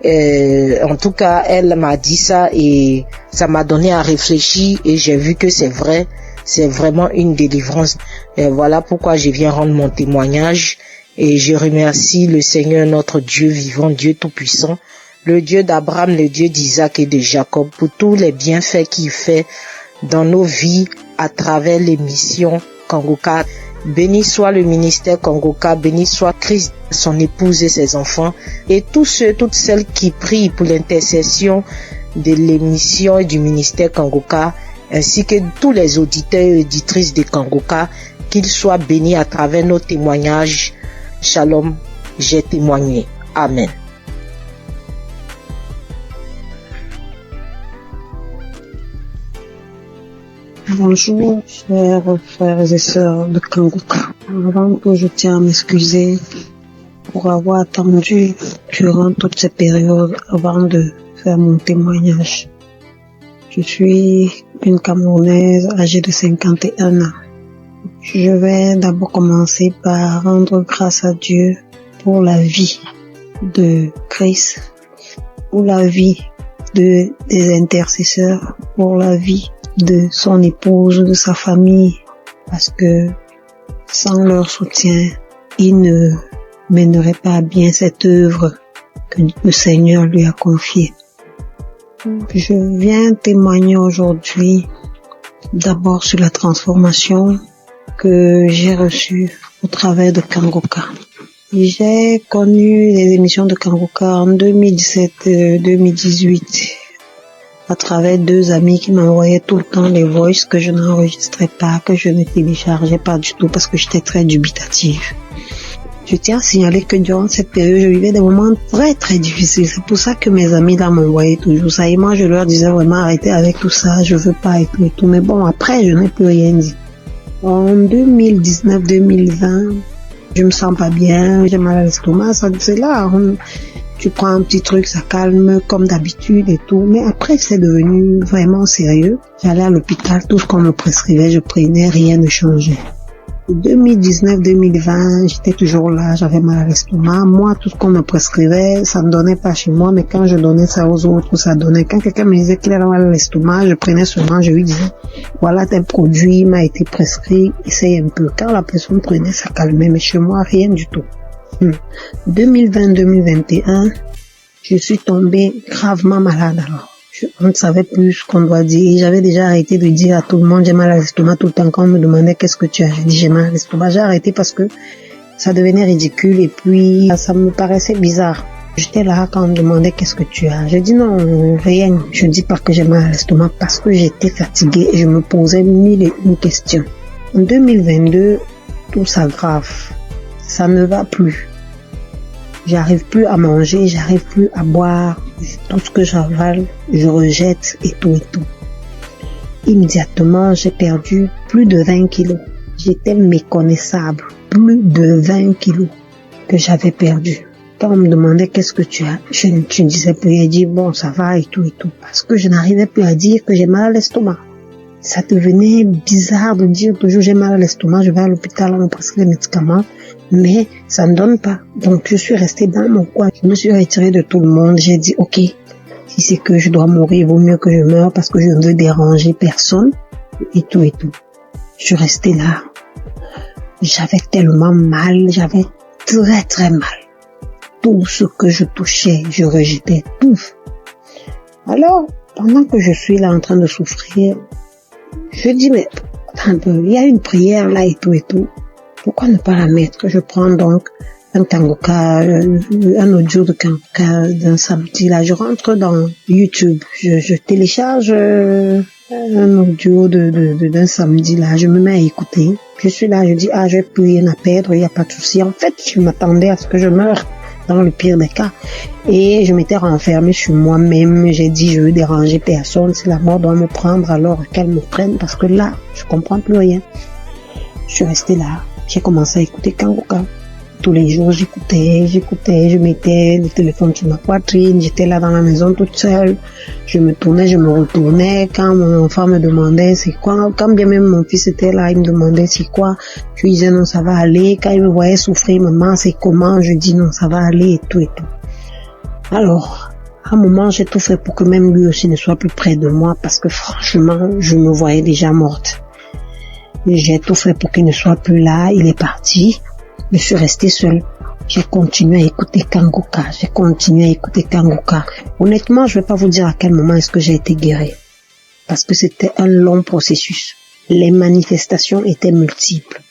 en tout cas, elle m'a dit ça et ça m'a donné à réfléchir et j'ai vu que c'est vrai, c'est vraiment une délivrance. Et voilà pourquoi je viens rendre mon témoignage et je remercie le Seigneur, notre Dieu vivant, Dieu tout-puissant, le Dieu d'Abraham, le Dieu d'Isaac et de Jacob, pour tous les bienfaits qu'il fait dans nos vies à travers l'émission Kangoka. Béni soit le ministère Kangoka, béni soit Christ, son épouse et ses enfants, et tous ceux, toutes celles qui prient pour l'intercession de l'émission et du ministère Kangoka, ainsi que tous les auditeurs et auditrices de Kangoka, qu'ils soient bénis à travers nos témoignages. Shalom, j'ai témoigné. Amen. Bonjour, chers frères et sœurs de Kangoka. Avant tout, je tiens à m'excuser pour avoir attendu durant toute cette période avant de faire mon témoignage. Je suis une Camerounaise âgée de 51 ans. Je vais d'abord commencer par rendre grâce à Dieu pour la vie de Chris, pour la vie des intercesseurs, pour la vie de son épouse, de sa famille, parce que sans leur soutien, il ne mènerait pas à bien cette œuvre que le Seigneur lui a confiée. Je viens témoigner aujourd'hui d'abord sur la transformation que j'ai reçue au travers de Kangoka. J'ai connu les émissions de Kangoka en 2017-2018. à travers deux amis qui m'envoyaient tout le temps les voices que je n'enregistrais pas, que je ne téléchargeais pas du tout parce que j'étais très dubitative. Je tiens à signaler que durant cette période, je vivais des moments très très difficiles. C'est pour ça que mes amis là m'envoyaient toujours ça. Et moi, je leur disais vraiment arrêtez avec tout ça, je veux pas et tout. Mais bon, après, je n'ai plus rien dit. En 2019-2020, je me sens pas bien, j'ai mal à l'estomac, c'est là. Tu prends un petit truc, ça calme comme d'habitude et tout. Mais après, c'est devenu vraiment sérieux. J'allais à l'hôpital, tout ce qu'on me prescrivait, je prenais, rien ne changeait. 2019-2020, j'étais toujours là, j'avais mal à l'estomac. Moi, tout ce qu'on me prescrivait, ça ne donnait pas chez moi, mais quand je donnais ça aux autres, ça donnait. Quand quelqu'un me disait qu'il avait mal à l'estomac, je prenais seulement, je lui disais, voilà tel produit m'a été prescrit, essaye un peu. Quand la personne prenait, ça calmait, mais chez moi, rien du tout. 2020-2021, je suis tombée gravement malade alors. On ne savait plus ce qu'on doit dire. J'avais déjà arrêté de dire à tout le monde j'ai mal à l'estomac tout le temps. Quand on me demandait qu'est-ce que tu as, j'ai dit j'ai mal à l'estomac. J'ai arrêté parce que ça devenait ridicule et puis ça me paraissait bizarre. J'étais là quand on me demandait qu'est-ce que tu as. Je dis non, rien. Je dis pas que j'ai mal à l'estomac parce que j'étais fatiguée et je me posais mille et une questions. En 2022, tout s'aggrave. Ça ne va plus. J'arrive plus à manger, j'arrive plus à boire. Tout ce que j'avale, je rejette et tout et tout. Immédiatement, j'ai perdu plus de 20 kilos. J'étais méconnaissable. Plus de 20 kilos que j'avais perdu. Quand on me demandait qu'est-ce que tu as, je ne disais plus. J'ai dit bon, ça va et tout et tout. Parce que je n'arrivais plus à dire que j'ai mal à l'estomac. Ça devenait bizarre de dire toujours j'ai mal à l'estomac, je vais à l'hôpital, on me prescrit les médicaments. Mais ça ne donne pas. Donc je suis restée dans mon coin. Je me suis retirée de tout le monde. J'ai dit ok, si c'est que je dois mourir, il vaut mieux que je meure parce que je ne veux déranger personne et tout et tout. Je suis restée là. J'avais tellement mal, j'avais très très mal. Tout ce que je touchais, je rejetais tout. Alors, pendant que je suis là en train de souffrir, je dis mais attends un peu, il y a une prière là et tout et tout. Pourquoi ne pas la mettre? Je prends donc un kangoka, un audio de kangoka d'un samedi là. Je rentre dans YouTube, je télécharge un audio d'un samedi là. Je me mets à écouter. Je suis là, je dis je vais plus rien à perdre, il n'y a pas de souci. En fait, je m'attendais à ce que je meure dans le pire des cas. Et je m'étais renfermée sur moi-même. J'ai dit je veux déranger personne. Si la mort doit me prendre, alors qu'elle me prenne parce que là, je comprends plus rien. Je suis restée là. J'ai commencé à écouter kangoka. Tous les jours, j'écoutais, je mettais le téléphone sur ma poitrine, j'étais là dans la maison toute seule. Je me tournais, je me retournais. Quand mon enfant me demandait c'est quoi, quand bien même mon fils était là, il me demandait c'est quoi, je lui disais non, ça va aller. Quand il me voyait souffrir, maman, c'est comment, je dis non, ça va aller et tout et tout. Alors, à un moment, j'ai tout fait pour que même lui aussi ne soit plus près de moi parce que franchement, je me voyais déjà morte. J'ai tout fait pour qu'il ne soit plus là, il est parti. Je suis restée seule. J'ai continué à écouter kangoka. Honnêtement, je vais pas vous dire à quel moment est-ce que j'ai été guérie. Parce que c'était un long processus. Les manifestations étaient multiples.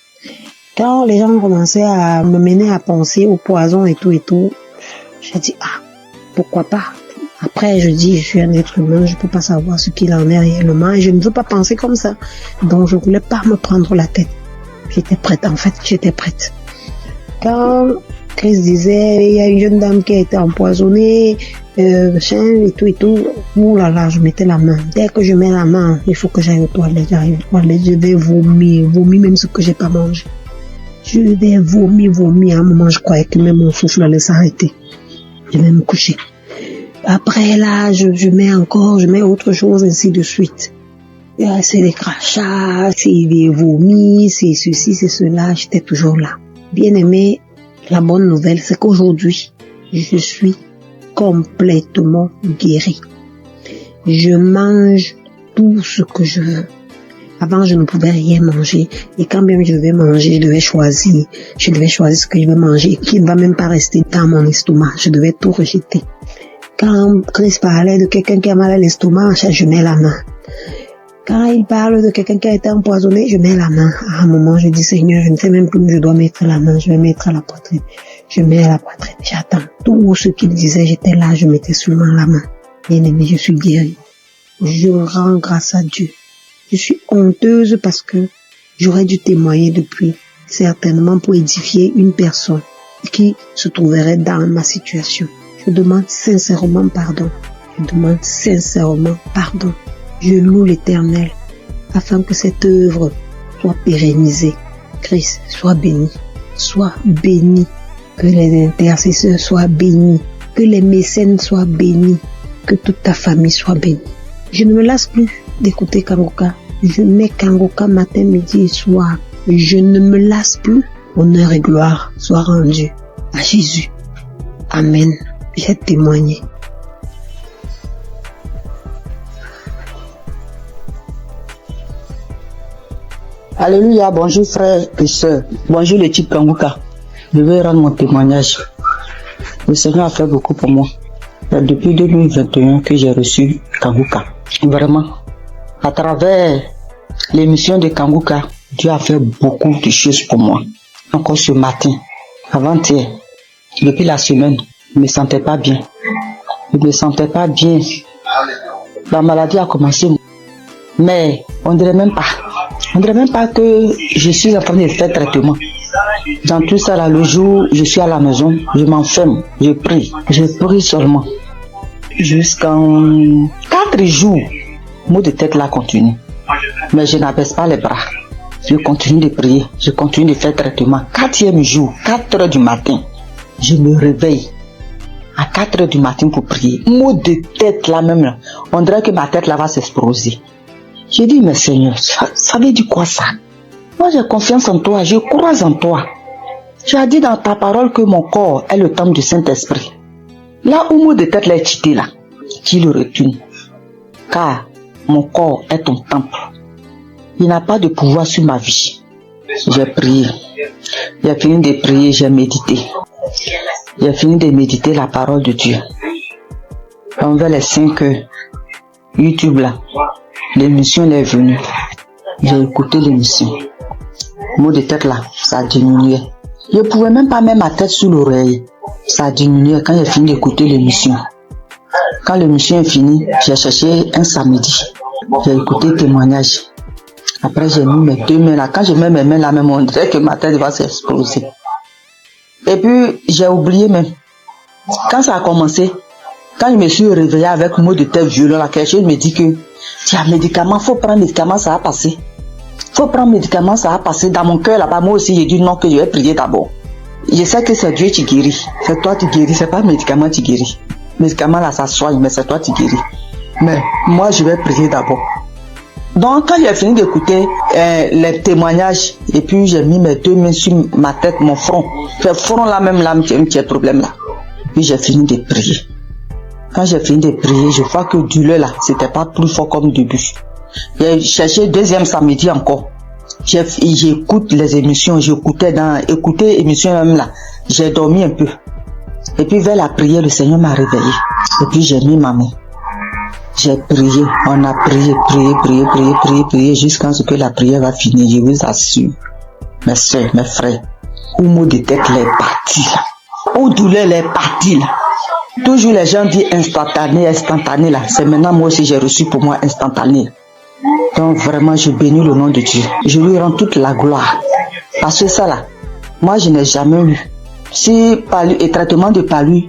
Quand les gens commençaient à me mener à penser au poison et tout, j'ai dit, pourquoi pas? Après, je dis, je suis un être humain, je peux pas savoir ce qu'il en est réellement et je ne veux pas penser comme ça. Donc, je voulais pas me prendre la tête. J'étais prête. Quand Chris disait, il y a une jeune dame qui a été empoisonnée, et tout, ouh là là, je mettais la main. Dès que je mets la main, il faut que j'aille aux toilettes, je vais vomir même ce que j'ai pas mangé. Je vais vomir, à un moment, je croyais que même mon souffle allait s'arrêter. Je vais me coucher. Après là, je mets autre chose, ainsi de suite. C'est des crachats, c'est des vomis, c'est ceci, c'est cela, j'étais toujours là. Bien aimé, la bonne nouvelle, c'est qu'aujourd'hui, je suis complètement guérie. Je mange tout ce que je veux. Avant, je ne pouvais rien manger. Et quand même je devais manger, je devais choisir ce que je vais manger, qui ne va même pas rester dans mon estomac. Je devais tout rejeter. Quand Chris parlait de quelqu'un qui a mal à l'estomac, je mets la main. Quand il parle de quelqu'un qui a été empoisonné, je mets la main. À un moment, je dis, Seigneur, je ne sais même plus où je dois mettre la main. Je vais mettre à la poitrine. Je mets à la poitrine. J'attends. Tout ce qu'il disait, j'étais là, je mettais seulement la main. Bien aimé, je suis guérie. Je rends grâce à Dieu. Je suis honteuse parce que j'aurais dû témoigner depuis, certainement pour édifier une personne qui se trouverait dans ma situation. Je demande sincèrement pardon. Je loue l'Éternel afin que cette œuvre soit pérennisée. Christ, sois béni. Que les intercesseurs soient bénis. Que les mécènes soient bénis. Que toute ta famille soit bénie. Je ne me lasse plus d'écouter kangoka. Je mets kangoka matin, midi et soir. Je ne me lasse plus. Honneur et gloire soient rendus à Jésus. Amen. J'ai témoigné. Alléluia, bonjour frères et sœurs. Bonjour l'équipe Kangoka. Je vais rendre mon témoignage. Le Seigneur a fait beaucoup pour moi. C'est depuis 2021 que j'ai reçu Kangoka. Vraiment, à travers l'émission de Kangoka, Dieu a fait beaucoup de choses pour moi. Encore ce matin, avant-hier, depuis la semaine, je ne me sentais pas bien. La maladie a commencé, mais on dirait même pas que je suis en train de faire traitement. Dans tout ça, là, le jour, je suis à la maison, je m'enferme, je prie seulement. Jusqu'en 4 jours, le mot de tête là continue. Mais je n'abaisse pas les bras. Je continue de prier, je continue de faire traitement. 4e jour, 4 heures du matin, je me réveille. À 4 heures du matin pour prier. Mot de tête là même, là. On dirait que ma tête là va s'exploser. J'ai dit, mais Seigneur, ça veut dire quoi ça? Moi j'ai confiance en toi, je crois en toi. Tu as dit dans ta parole que mon corps est le temple du Saint-Esprit. Là où mot de tête l'a cité là, tu le retournes. Car mon corps est ton temple. Il n'a pas de pouvoir sur ma vie. J'ai prié. J'ai fini de prier, j'ai médité. J'ai fini de méditer la parole de Dieu. Envers les 5 heures, YouTube là, l'émission est venue. J'ai écouté l'émission. Mot de tête là, ça a diminué. Je ne pouvais même pas mettre ma tête sous l'oreille. Ça a diminué quand j'ai fini d'écouter l'émission. Quand l'émission est finie, j'ai cherché un samedi. J'ai écouté le témoignage. Après, j'ai mis mes 2 mains là. Quand je mets mes mains là, même on dirait que ma tête va s'exploser. Et puis, j'ai oublié même. Quand ça a commencé, quand je me suis réveillé avec un mot de tête violent, là, quelque chose me dit que tu as un médicament, faut prendre médicament, ça va passer. Faut prendre médicament, ça va passer. Dans mon cœur là-bas, moi aussi, j'ai dit non, que je vais prier d'abord. Je sais que c'est Dieu qui guérit. C'est toi qui guéris, c'est pas le médicament qui guérit. Le médicament là, ça soigne, mais c'est toi qui guéris. Mais moi, je vais prier d'abord. Donc, quand j'ai fini d'écouter les témoignages, et puis j'ai mis mes 2 mains sur ma tête, mon front. Ce front là, même là, j'ai un petit problème là. Puis j'ai fini de prier. Quand j'ai fini de prier, je vois que douleur là, c'était pas plus fort comme début. J'ai cherché 2e samedi encore. J'écoute les émissions, j'écoutais émissions même là. J'ai dormi un peu. Et puis vers la prière, le Seigneur m'a réveillé. Et puis j'ai mis ma main. J'ai prié, on a prié, jusqu'à ce que la prière va finir. Je vous assure, mes soeurs, mes frères, où mot de tête est parti là, où douleur est parti là. Toujours les gens disent instantané là. C'est maintenant moi aussi j'ai reçu pour moi instantané. Donc vraiment je bénis le nom de Dieu. Je lui rends toute la gloire. Parce que ça là, moi je n'ai jamais eu. Si palu et traitement de palu,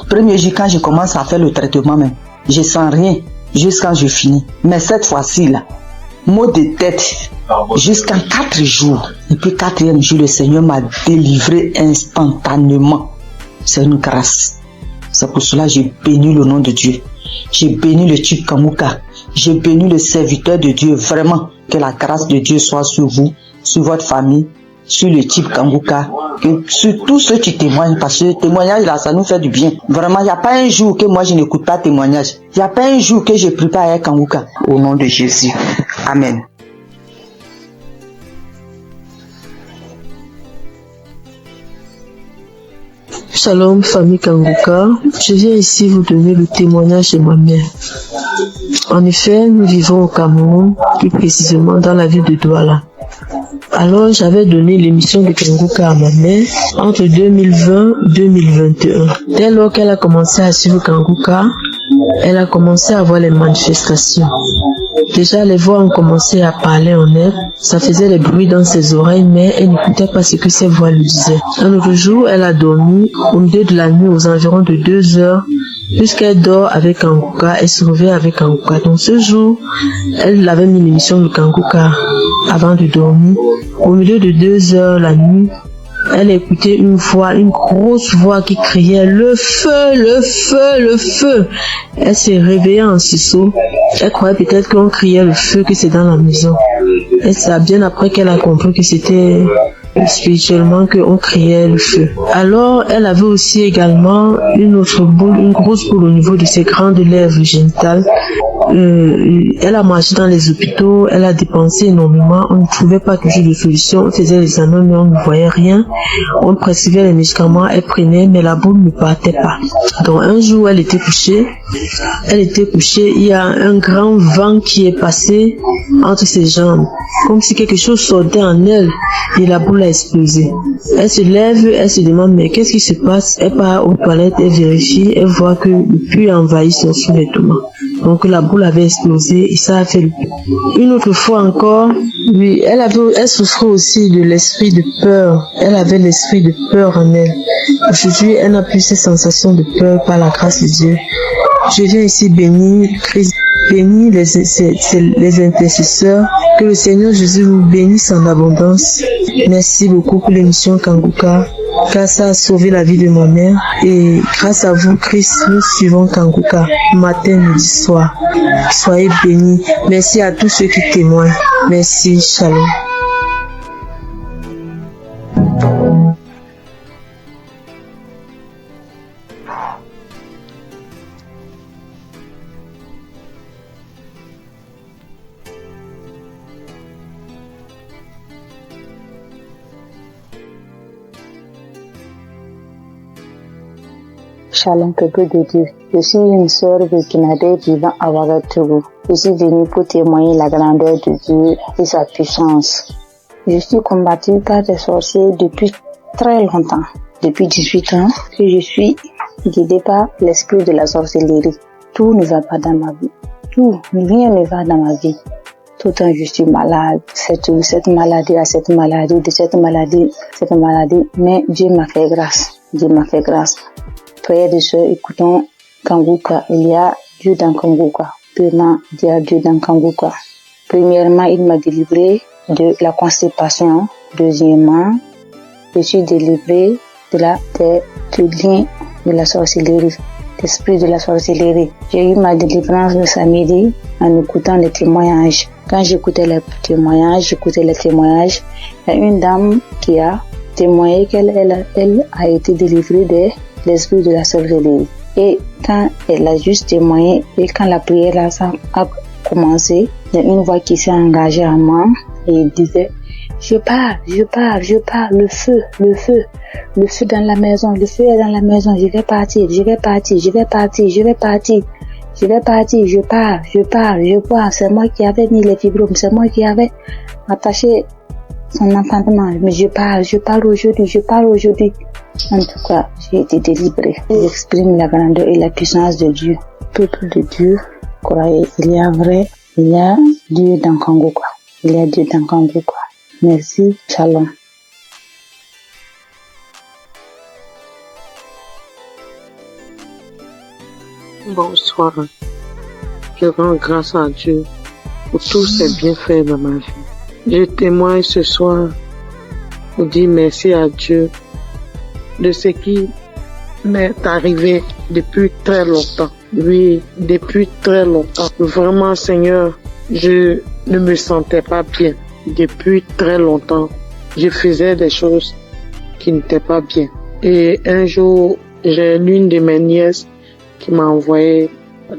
premier jour quand je commence à faire le traitement même, je sens rien jusqu'à je finis. Mais cette fois-ci là, mot de tête jusqu'à 4 jours. Et puis 4e jour, le Seigneur m'a délivré instantanément. C'est une grâce. C'est pour cela que j'ai béni le nom de Dieu. J'ai béni le Chief Kanguka. J'ai béni le serviteur de Dieu. Vraiment, que la grâce de Dieu soit sur vous, sur votre famille, sur le Chief Kanguka, sur tous ceux qui témoignent, parce que le témoignage là, ça nous fait du bien. Vraiment, il n'y a pas un jour que moi je n'écoute pas témoignage. Il n'y a pas un jour que je prie pas avec Kanguka. Au nom de Jésus. Amen. Shalom, famille Kanguka. Je viens ici vous donner le témoignage de ma mère. En effet, nous vivons au Cameroun, plus précisément dans la ville de Douala. Alors, j'avais donné l'émission de Kanguka à ma mère entre 2020 et 2021. Dès lors qu'elle a commencé à suivre Kanguka, elle a commencé à voir les manifestations. Déjà, les voix ont commencé à parler en elle. Ça faisait des bruits dans ses oreilles, mais elle n'écoutait pas ce que ses voix lui disaient. Un autre jour, elle a dormi au milieu de la nuit aux environs de 2 heures. Puisqu'elle dort avec Kanguka, elle se réveille avec Kanguka. Donc ce jour, elle avait mis l'émission de Kanguka avant de dormir. Au milieu de 2 heures la nuit, elle écoutait une voix, une grosse voix qui criait « Le feu, le feu, le feu !» Elle s'est réveillée en sursaut. Elle croyait peut-être qu'on criait le feu, que c'est dans la maison. Et c'est bien après qu'elle a compris que c'était spirituellement qu'on criait le feu. Alors, elle avait aussi également une autre boule, une grosse boule au niveau de ses grandes lèvres génitales. Elle a marché dans les hôpitaux, elle a dépensé énormément, on ne trouvait pas toujours de solution, on faisait les examens mais on ne voyait rien, on prescrivait les médicaments, elle prenait mais la boule ne partait pas. Donc un jour elle était couchée, il y a un grand vent qui est passé entre ses jambes, comme si quelque chose sortait en elle et la boule a explosé. Elle se lève, elle se demande mais qu'est-ce qui se passe? Elle part aux toilettes, elle vérifie, elle voit que le puits envahit son sous-vêtement. Donc la boule avait explosé et ça a fait le puits. Une autre fois encore, oui, elle souffrait aussi de l'esprit de peur. Elle avait l'esprit de peur en elle. Aujourd'hui, elle n'a plus ces sensations de peur par la grâce de Dieu. Je viens ici bénir Christ, bénir les intercesseurs. Que le Seigneur Jésus vous bénisse en abondance. Merci beaucoup pour l'émission Kanguka, car ça a sauvé la vie de ma mère. Et grâce à vous, Christ, nous suivons Kanguka, matin, midi, soir. Soyez bénis. Merci à tous ceux qui témoignent. Merci, shalom. Shalom, peuple de Dieu. Je suis une sœur burkinabé vivant à Ouagadougou. Je suis venue pour témoigner la grandeur de Dieu et sa puissance. Je suis combattue par des sorciers depuis très longtemps. Depuis 18 ans que je suis guidée par l'esprit de la sorcellerie. Tout ne va pas dans ma vie. Tout, rien ne va dans ma vie. Tout le temps je suis malade, cette maladie, de cette maladie. Mais Dieu m'a fait grâce. Dieu m'a fait grâce. Frères et sœurs, écoutons Kanguka. Il y a Dieu dans Kanguka. Premièrement, il y a Dieu dans Kanguka. Premièrement, il m'a délivré de la constipation. Deuxièmement, je suis délivré du lien de la sorcellerie, l'esprit de la sorcellerie. J'ai eu ma délivrance le samedi en écoutant les témoignages. Quand j'écoutais les témoignages, il y a une dame qui a témoigné qu'elle a été délivrée de l'esprit de la sorcellerie. Et quand elle a juste témoigné, et quand la prière a commencé, il y a une voix qui s'est engagée en moi et elle disait: je pars, le feu dans la maison, le feu est dans la maison, je vais partir, je pars, c'est moi qui avais mis les fibromes, c'est moi qui avais attaché son enfantement, mais je pars aujourd'hui. En tout cas, j'ai été délivrée. J'exprime la grandeur et la puissance de Dieu. Peuple de Dieu, croyez, il y a Dieu dans Kanguka. Merci, Shalom. Bonsoir. Je rends grâce à Dieu pour tous ses bienfaits dans ma vie. Je témoigne ce soir pour dire merci à Dieu de ce qui m'est arrivé depuis très longtemps. Oui, depuis très longtemps. Vraiment, Seigneur, je ne me sentais pas bien. Depuis très longtemps, je faisais des choses qui n'étaient pas bien. Et un jour, j'ai l'une de mes nièces qui m'a envoyé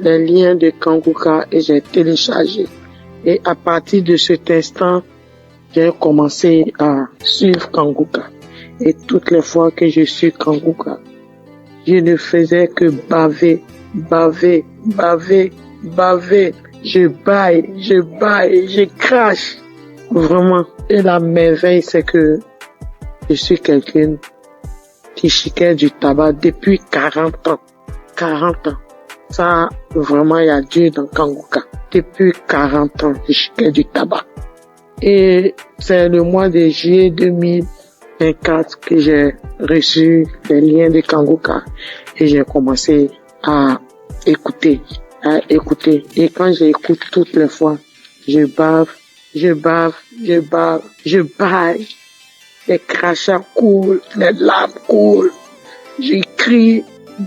les liens de Kanguka et j'ai téléchargé. Et à partir de cet instant, j'ai commencé à suivre Kanguka. Et toutes les fois que je suis Kanguka, je ne faisais que baver. Je baille, je crache. Vraiment. Et la merveille, c'est que je suis quelqu'un qui chiquait du tabac depuis 40 ans. 40 ans. Ça, vraiment, il y a Dieu dans Kanguka. Depuis 40 ans, je chiquais du tabac. Et c'est le mois de juillet 2024 que j'ai reçu les liens de Kanguka et j'ai commencé à écouter. Et quand j'écoute toutes les fois, je baille. Les crachats coulent, les larmes coulent. Je crie.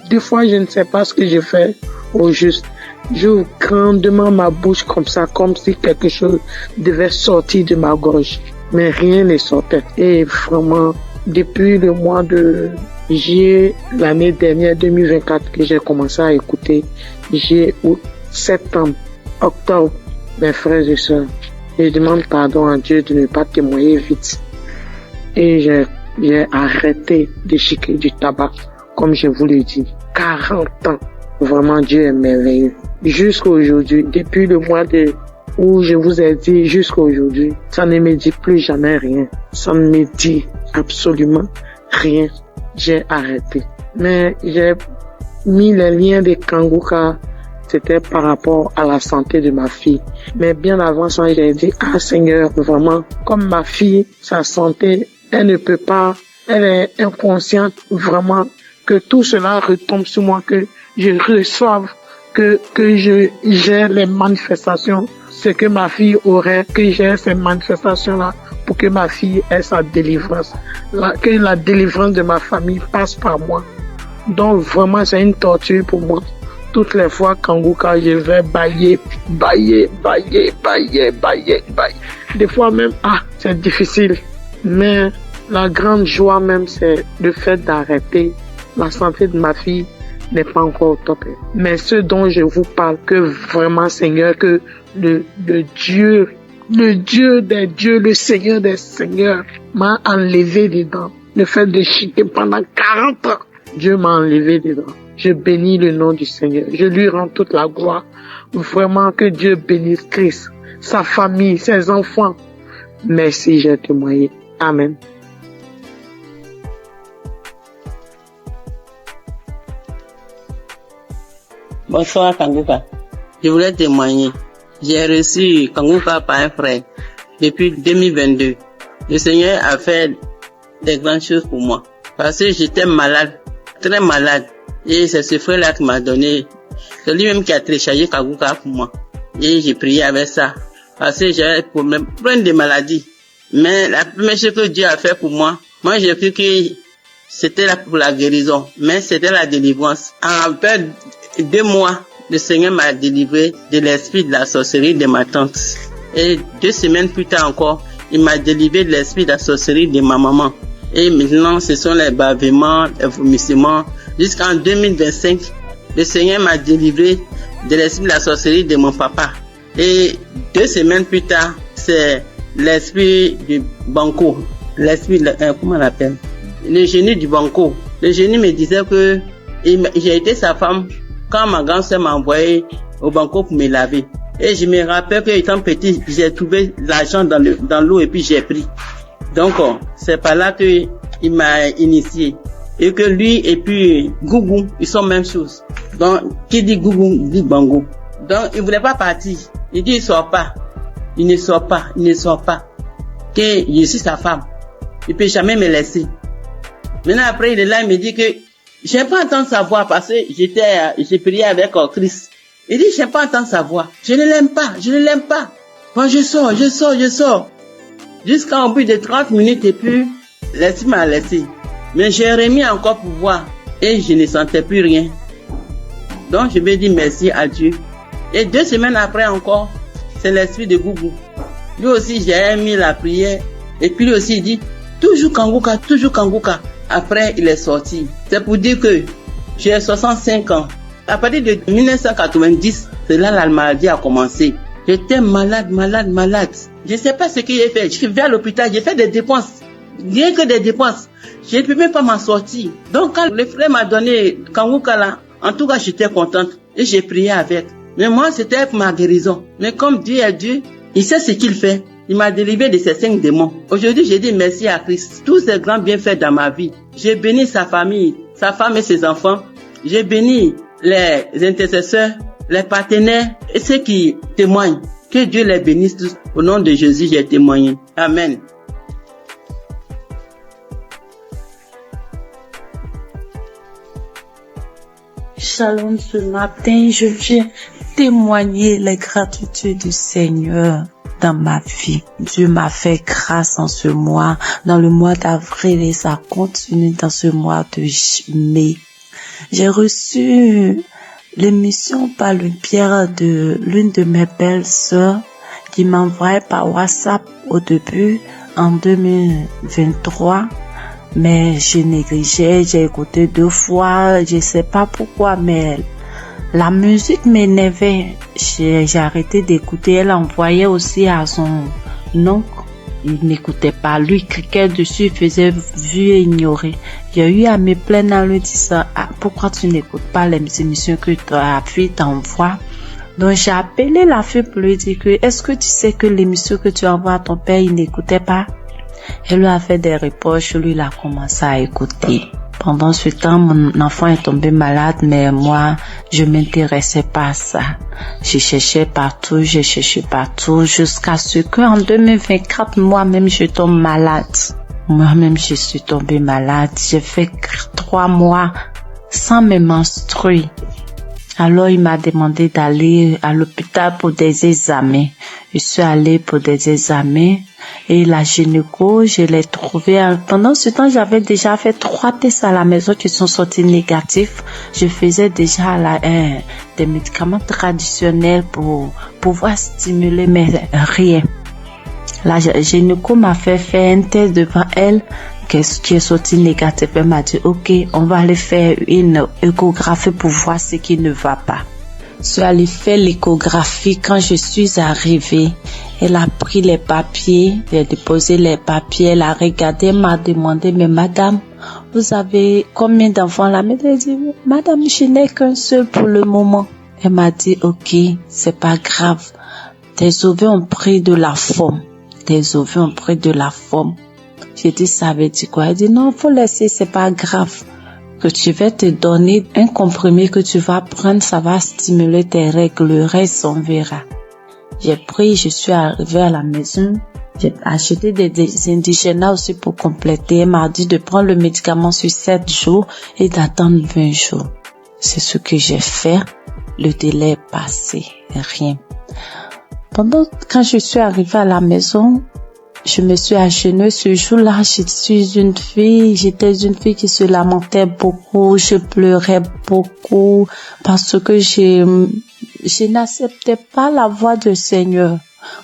Des fois, je ne sais pas ce que je fais au juste. J'ouvre grandement ma bouche comme ça, comme si quelque chose devait sortir de ma gorge. Mais rien ne sortait. Et vraiment, depuis le mois de juillet, l'année dernière, 2024, que j'ai commencé à écouter, juillet, août, septembre, octobre, mes frères et sœurs, je demande pardon à Dieu de ne pas témoigner vite. Et j'ai arrêté de chiquer du tabac, comme je vous l'ai dit. 40 ans. Vraiment, Dieu est merveilleux. Jusqu'à aujourd'hui, depuis le mois où je vous ai dit jusqu'à aujourd'hui, ça ne me dit plus jamais rien. Ça ne me dit absolument rien. J'ai arrêté. Mais j'ai mis les liens de Kanguka, c'était par rapport à la santé de ma fille. Mais bien avant ça, j'ai dit, Seigneur, vraiment, comme ma fille, sa santé, elle ne peut pas, elle est inconsciente, vraiment, que tout cela retombe sur moi, que je reçoive, que j'ai les manifestations, ce que ma fille aurait, que j'ai ces manifestations-là, pour que ma fille ait sa délivrance, que la délivrance de ma famille passe par moi. Donc vraiment, c'est une torture pour moi. Toutes les fois, Kanguka, je vais bailler. Des fois même, c'est difficile. Mais la grande joie même, c'est le fait d'arrêter. La santé de ma fille n'est pas encore au top. Mais ce dont je vous parle, que vraiment, Seigneur, que le Dieu des dieux, le Seigneur des seigneurs m'a enlevé dedans. Le fait de chiquer pendant 40 ans, Dieu m'a enlevé dedans. Je bénis le nom du Seigneur. Je lui rends toute la gloire. Vraiment que Dieu bénisse Christ, sa famille, ses enfants. Merci, j'ai témoigné. Amen. Bonsoir Kanguka. Je voulais témoigner. J'ai reçu Kanguka par un frère depuis 2022. Le Seigneur a fait des grandes choses pour moi. Parce que j'étais malade, très malade. Et c'est ce frère-là qui m'a donné. C'est lui-même qui a téléchargé Kanguka pour moi. Et j'ai prié avec ça. Parce que j'avais plein de maladies. Mais la première chose que Dieu a fait pour moi, j'ai cru que c'était là pour la guérison. Mais c'était la délivrance. En peu 2 mois, le Seigneur m'a délivré de l'esprit de la sorcellerie de ma tante. Et 2 semaines plus tard encore, il m'a délivré de l'esprit de la sorcellerie de ma maman. Et maintenant, ce sont les bavements, les vomissements. Jusqu'en 2025, le Seigneur m'a délivré de l'esprit de la sorcellerie de mon papa. Et 2 semaines plus tard, c'est l'esprit du banco. L'esprit, comment on l'appelle? Le génie du banco. Le génie me disait que j'ai été sa femme quand ma grand-sœur m'a envoyé au banco pour me laver. Et je me rappelle que étant petit, j'ai trouvé l'argent dans l'eau et puis j'ai pris. Donc, c'est par là que il m'a initié. Et que lui et puis Gougou, ils sont même chose. Donc, qui dit Gougou, dit Bango. Donc, il voulait pas partir. Il dit, il sort pas. Il ne sort pas. Que je suis sa femme. Il peut jamais me laisser. Maintenant, après, il est là, il me dit que j'aime pas entendre sa voix parce que j'ai prié avec Christ. Il dit, j'aime pas entendre sa voix. Je ne l'aime pas. Moi, je sors. Jusqu'à au bout de 30 minutes et puis, l'esprit m'a laissé. Mais j'ai remis encore pour voir et je ne sentais plus rien. Donc, je vais dire merci à Dieu. Et 2 semaines après encore, c'est l'esprit de Gougou. Lui aussi, j'ai mis la prière. Et puis lui aussi, il dit, toujours Kanguka. Après, il est sorti. C'est pour dire que j'ai 65 ans. À partir de 1990, c'est là la maladie a commencé. J'étais malade. Je ne sais pas ce que j'ai fait. Je suis venu à l'hôpital, j'ai fait des dépenses. Rien que des dépenses. Je ne peux même pas m'en sortir. Donc, quand le frère m'a donné Kanguka là, en tout cas, j'étais contente. Et j'ai prié avec. Mais moi, c'était pour ma guérison. Mais comme Dieu est Dieu, il sait ce qu'il fait. Il m'a délivré de ces 5 démons. Aujourd'hui, j'ai dit merci à Christ. Tous ces grands bienfaits dans ma vie. J'ai béni sa famille, sa femme et ses enfants. J'ai béni les intercesseurs, les partenaires et ceux qui témoignent. Que Dieu les bénisse tous. Au nom de Jésus, j'ai témoigné. Amen. Shalom, ce matin, je viens témoigner les gratitudes du Seigneur dans ma vie. Dieu m'a fait grâce en ce mois, dans le mois d'avril et ça continue dans ce mois de mai. J'ai reçu l'émission par le biais de l'une de mes belles sœurs qui m'envoyait par WhatsApp au début en 2023. Mais je négligeais, j'ai écouté 2 fois, je sais pas pourquoi, mais la musique m'énervait. J'ai arrêté d'écouter. Elle envoyait aussi à son oncle. Il n'écoutait pas. Lui, il cliquait dessus, il faisait vu et ignorer. J'ai eu à me plaindre en lui disant, pourquoi tu n'écoutes pas les émissions que ta fille t'envoie? Donc, j'ai appelé la fille pour lui dire que, est-ce que tu sais que l'émission que tu envoies à ton père, il n'écoutait pas? Elle lui a fait des reproches, lui, il a commencé à écouter. Pendant ce temps, mon enfant est tombé malade, mais moi, je m'intéressais pas à ça. Je cherchais partout, jusqu'à ce qu'en 2024, moi-même, je tombe malade. Moi-même, je suis tombée malade. J'ai fait 3 mois sans me menstruer. Alors, il m'a demandé d'aller à l'hôpital pour des examens. Je suis allée pour des examens et la gynéco, je l'ai trouvée. Pendant ce temps, j'avais déjà fait 3 tests à la maison qui sont sortis négatifs. Je faisais déjà des médicaments traditionnels pour pouvoir stimuler, mais rien. La gynéco m'a fait faire un test devant elle qui est sorti négatif. Elle m'a dit, ok, on va aller faire une échographie pour voir ce qui ne va pas. Je suis allée faire l'échographie. Quand je suis arrivée, elle a pris les papiers, elle a déposé les papiers, elle a regardé, elle m'a demandé, mais madame, vous avez combien d'enfants là? Mais elle dit, madame, je n'ai qu'un seul pour le moment. Elle m'a dit, ok, c'est pas grave. Tes ovaires ont pris de la forme. Tes ovaires ont pris de la forme. J'ai dit, ça veut dire quoi? Elle dit, non, faut laisser, c'est pas grave. Que tu vas te donner un comprimé que tu vas prendre, ça va stimuler tes règles, le reste on verra. J'ai pris, je suis arrivée à la maison, j'ai acheté des indigènes aussi pour compléter. Elle m'a dit de prendre le médicament sur 7 jours et d'attendre 20 jours. C'est ce que j'ai fait. Le délai est passé, rien. Quand je suis arrivée à la maison, je me suis agenouillée ce jour-là. J'étais une fille qui se lamentait beaucoup. Je pleurais beaucoup parce que je n'acceptais pas la voix du Seigneur.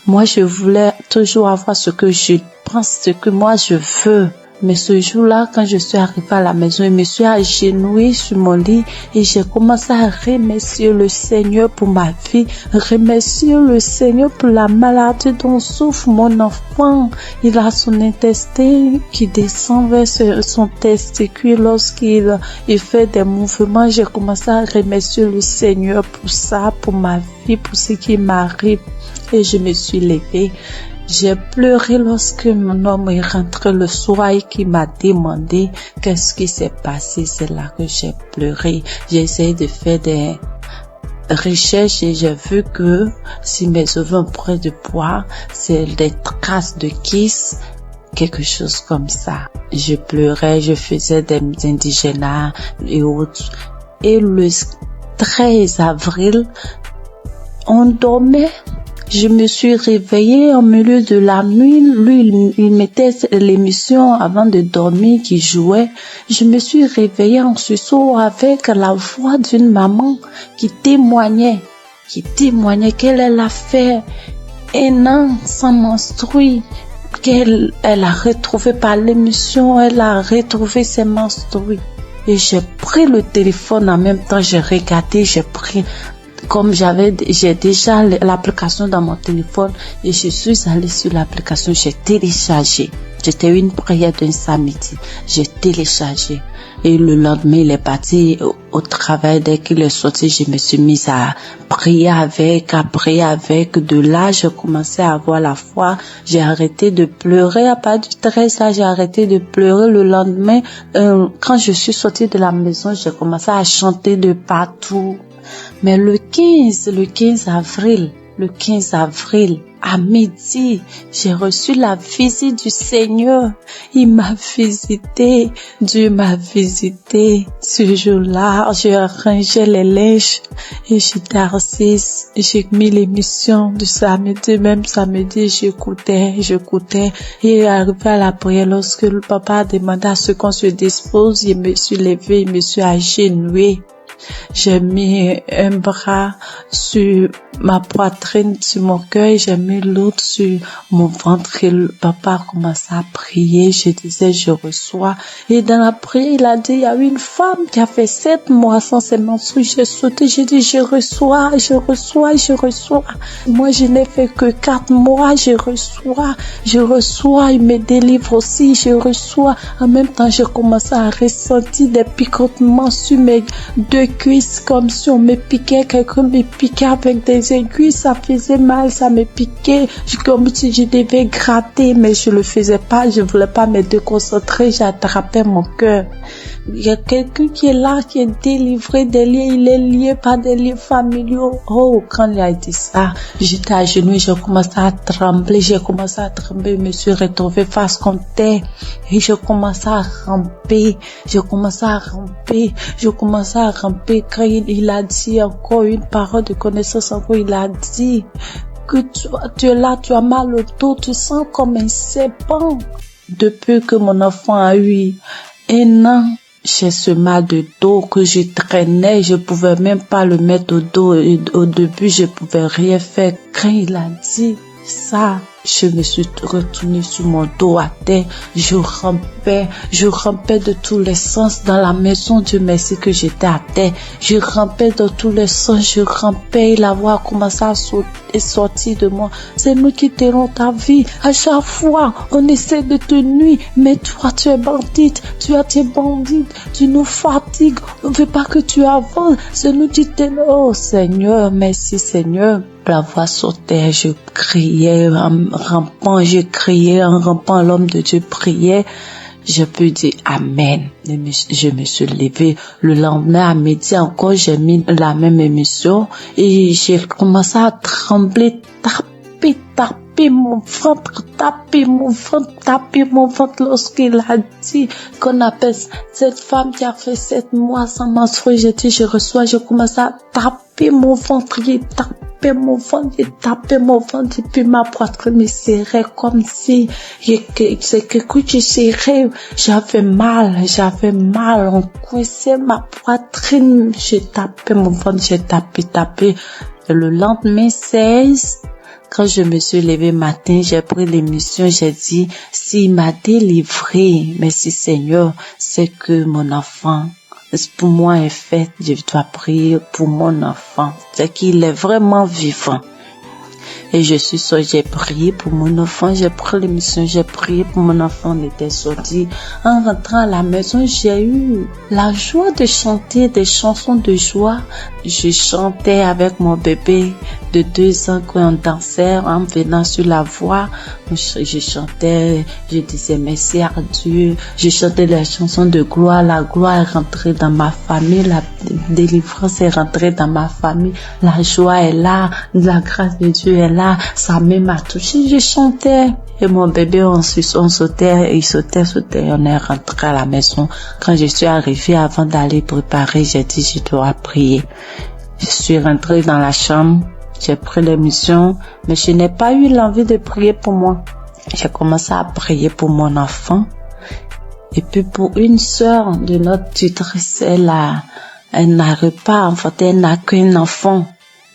Moi, je voulais toujours avoir ce que je pense, ce que moi je veux. Mais ce jour-là, quand je suis arrivée à la maison, je me suis agenouillée sur mon lit et j'ai commencé à remercier le Seigneur pour ma vie, remercier le Seigneur pour la maladie dont souffre mon enfant. Il a son intestin qui descend vers son testicule lorsqu'il fait des mouvements. J'ai commencé à remercier le Seigneur pour ça, pour ma vie, pour ce qui m'arrive. Et je me suis levée. J'ai pleuré lorsque mon homme est rentré le soir et qui m'a demandé qu'est-ce qui s'est passé. C'est là que j'ai pleuré. J'ai essayé de faire des recherches et j'ai vu que si mes ovaires ont pris de poids, c'est des traces de kiss, quelque chose comme ça. Je pleurais, je faisais des indigénats et autres. Et le 13 avril, on dormait. Je me suis réveillée au milieu de la nuit. Lui, il mettait l'émission avant de dormir qui jouait. Je me suis réveillée en sursaut avec la voix d'une maman qui témoignait qu'elle a fait un an sans menstruer, qu'elle a retrouvé par l'émission, elle a retrouvé ses menstrues. Et j'ai pris le téléphone en même temps, j'ai regardé, comme j'ai déjà l'application dans mon téléphone et je suis allée sur l'application, j'ai téléchargé. C'était une prière d'un samedi. J'ai téléchargé. Et le lendemain, il est parti au travail. Dès qu'il est sorti, je me suis mise à prier avec. De là, j'ai commencé à avoir la foi. J'ai arrêté de pleurer. À partir du 13, là, j'ai arrêté de pleurer. Le lendemain, quand je suis sortie de la maison, j'ai commencé à chanter de partout. Mais le 15 avril, à midi, j'ai reçu la visite du Seigneur. Il m'a visité. Dieu m'a visité. Ce jour-là, j'ai arrangé les linges et j'étais assise. J'ai mis l'émission du samedi. Même samedi, j'écoutais. Et arrivé à la prière, lorsque le papa a demandé à ce qu'on se dispose, je me suis levée, je me suis agenouillée. J'ai mis un bras sur ma poitrine, sur mon cœur, j'ai mis l'autre sur mon ventre et le papa a commencé à prier. Je disais, je reçois. Et dans la prière, il a dit, il y a une femme qui a fait 7 mois sans ses menstrues. J'ai sauté, j'ai dit, je reçois. Moi, je n'ai fait que 4 mois, je reçois. Il me délivre aussi, je reçois. En même temps, j'ai commencé à ressentir des picotements sur mes 2 cuisses, comme si on me piquait, quelqu'un me piquait avec des aiguilles, ça faisait mal, ça me piquait, comme si je devais gratter, mais je le faisais pas, je voulais pas me déconcentrer, j'attrapais mon cœur. Il y a quelqu'un qui est là, qui est délivré des liens, il est lié par des liens familiaux. Oh, quand il a dit ça, j'étais à genoux, j'ai commencé à trembler, je me suis retrouvée face contre terre et je commençais à ramper. Quand il a dit encore une parole de connaissance, encore il a dit que tu es là, tu as mal au dos, tu sens comme un serpent. Depuis que mon enfant a eu 1 an, j'ai ce mal de dos que je traînais, je pouvais même pas le mettre au dos. Au début, je pouvais rien faire. Quand il a dit ça, Je me suis retournée sur mon dos à terre. Je rampais de tous les sens dans la maison. Dieu merci que j'étais à terre. Je rampais dans tous les sens. Je rampais et la voix a commencé à sortir de moi. C'est nous qui t'aidons ta vie. À chaque fois, on essaie de te nuire. Mais toi, tu es bandite. Tu es bandite. Tu nous fatigues. On ne veut pas que tu avances. C'est nous qui t'aidons. Oh Seigneur, merci Seigneur. La voix sautait, je criais en rampant, l'homme de Dieu priait. Je peux dire Amen. Je me suis levée. Le lendemain à midi encore, j'ai mis la même émission et j'ai commencé à trembler, taper mon ventre lorsqu'il a dit qu'on appelle cette femme qui a fait 7 mois sans menstruer. J'ai dit, je commençais à taper mon ventre, j'ai tapé mon ventre et puis ma poitrine me serrait comme si c'est quelque chose qui serrait. J'avais mal, on coinçait ma poitrine, j'ai tapé mon ventre, j'ai tapé. Et le lendemain 16, quand je me suis levée matin, j'ai pris l'émission, j'ai dit, s'il m'a délivré, merci Seigneur, c'est que mon enfant, pour moi est fait, je dois prier pour mon enfant, c'est qu'il est vraiment vivant. Et j'ai prié pour mon enfant, j'ai pris l'émission, j'ai prié pour mon enfant, on était sorti. En rentrant à la maison, j'ai eu la joie de chanter des chansons de joie. Je chantais avec mon bébé de 2 ans quand on dansait, en venant sur la voix. Je chantais, je disais merci à Dieu. Je chantais des chansons de gloire. La gloire est rentrée dans ma famille, la délivrance est rentrée dans ma famille. La joie est là, la grâce de Dieu est là. Sa main m'a touché, je chantais. Et mon bébé, on sautait, il sautait. On est rentré à la maison. Quand je suis arrivée, avant d'aller préparer, j'ai dit, je dois prier. Je suis rentrée dans la chambre, j'ai pris l'émission, mais je n'ai pas eu l'envie de prier pour moi. J'ai commencé à prier pour mon enfant. Et puis pour une sœur de notre tutrice, elle n'arrive pas, en fait, elle n'a qu'un enfant.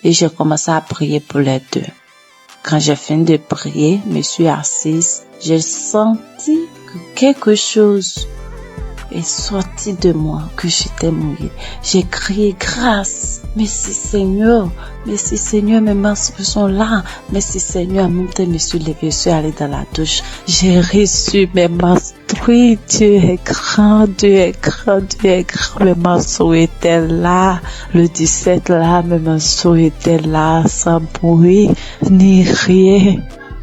Et j'ai commencé à prier pour les deux. Quand j'ai fini de prier, je me suis assise, j'ai senti que quelque chose est sorti de moi, que j'étais mouillée. J'ai crié grâce. Merci Seigneur, mes menstrues sont là. Merci Seigneur, en même temps, je me suis levée, je suis allée dans la douche. J'ai reçu mes menstrues. Dieu est grand, mes menstrues étaient là. Le 17 là, mes menstrues étaient là, sans bruit, ni rien.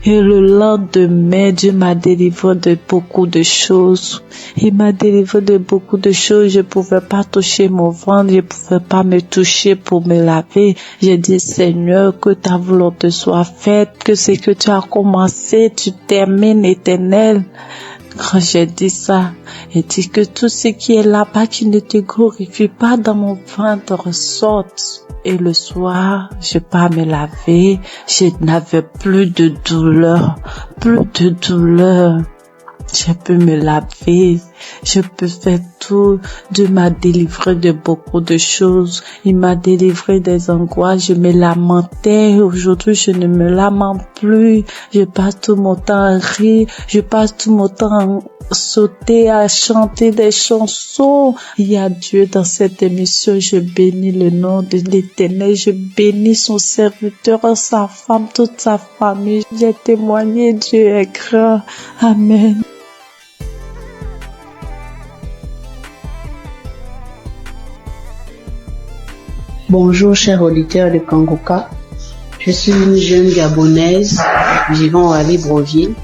Et le lendemain, Dieu m'a délivré de beaucoup de choses. Il m'a délivré de beaucoup de choses. Je pouvais pas toucher mon ventre, je pouvais pas me toucher pour me laver. J'ai dit, Seigneur, que ta volonté soit faite, que ce que tu as commencé, tu termines, Éternel. Quand j'ai dit ça, j'ai dit que tout ce qui est là-bas qui ne te glorifie pas dans mon ventre sorte. Et le soir, je pas me laver, je n'avais plus de douleur. Je peux me laver, je peux faire tout. Dieu m'a délivré de beaucoup de choses. Il m'a délivré des angoisses. Je me lamentais. Aujourd'hui, je ne me lamente plus. Je passe tout mon temps à rire. Je passe tout mon temps à sauter, à chanter des chansons. Il y a Dieu dans cette émission. Je bénis le nom de l'Éternel. Je bénis son serviteur, sa femme, toute sa famille. J'ai témoigné. Dieu est grand. Amen. Bonjour chers auditeurs de Kangoka, je suis une jeune Gabonaise vivant à Libreville.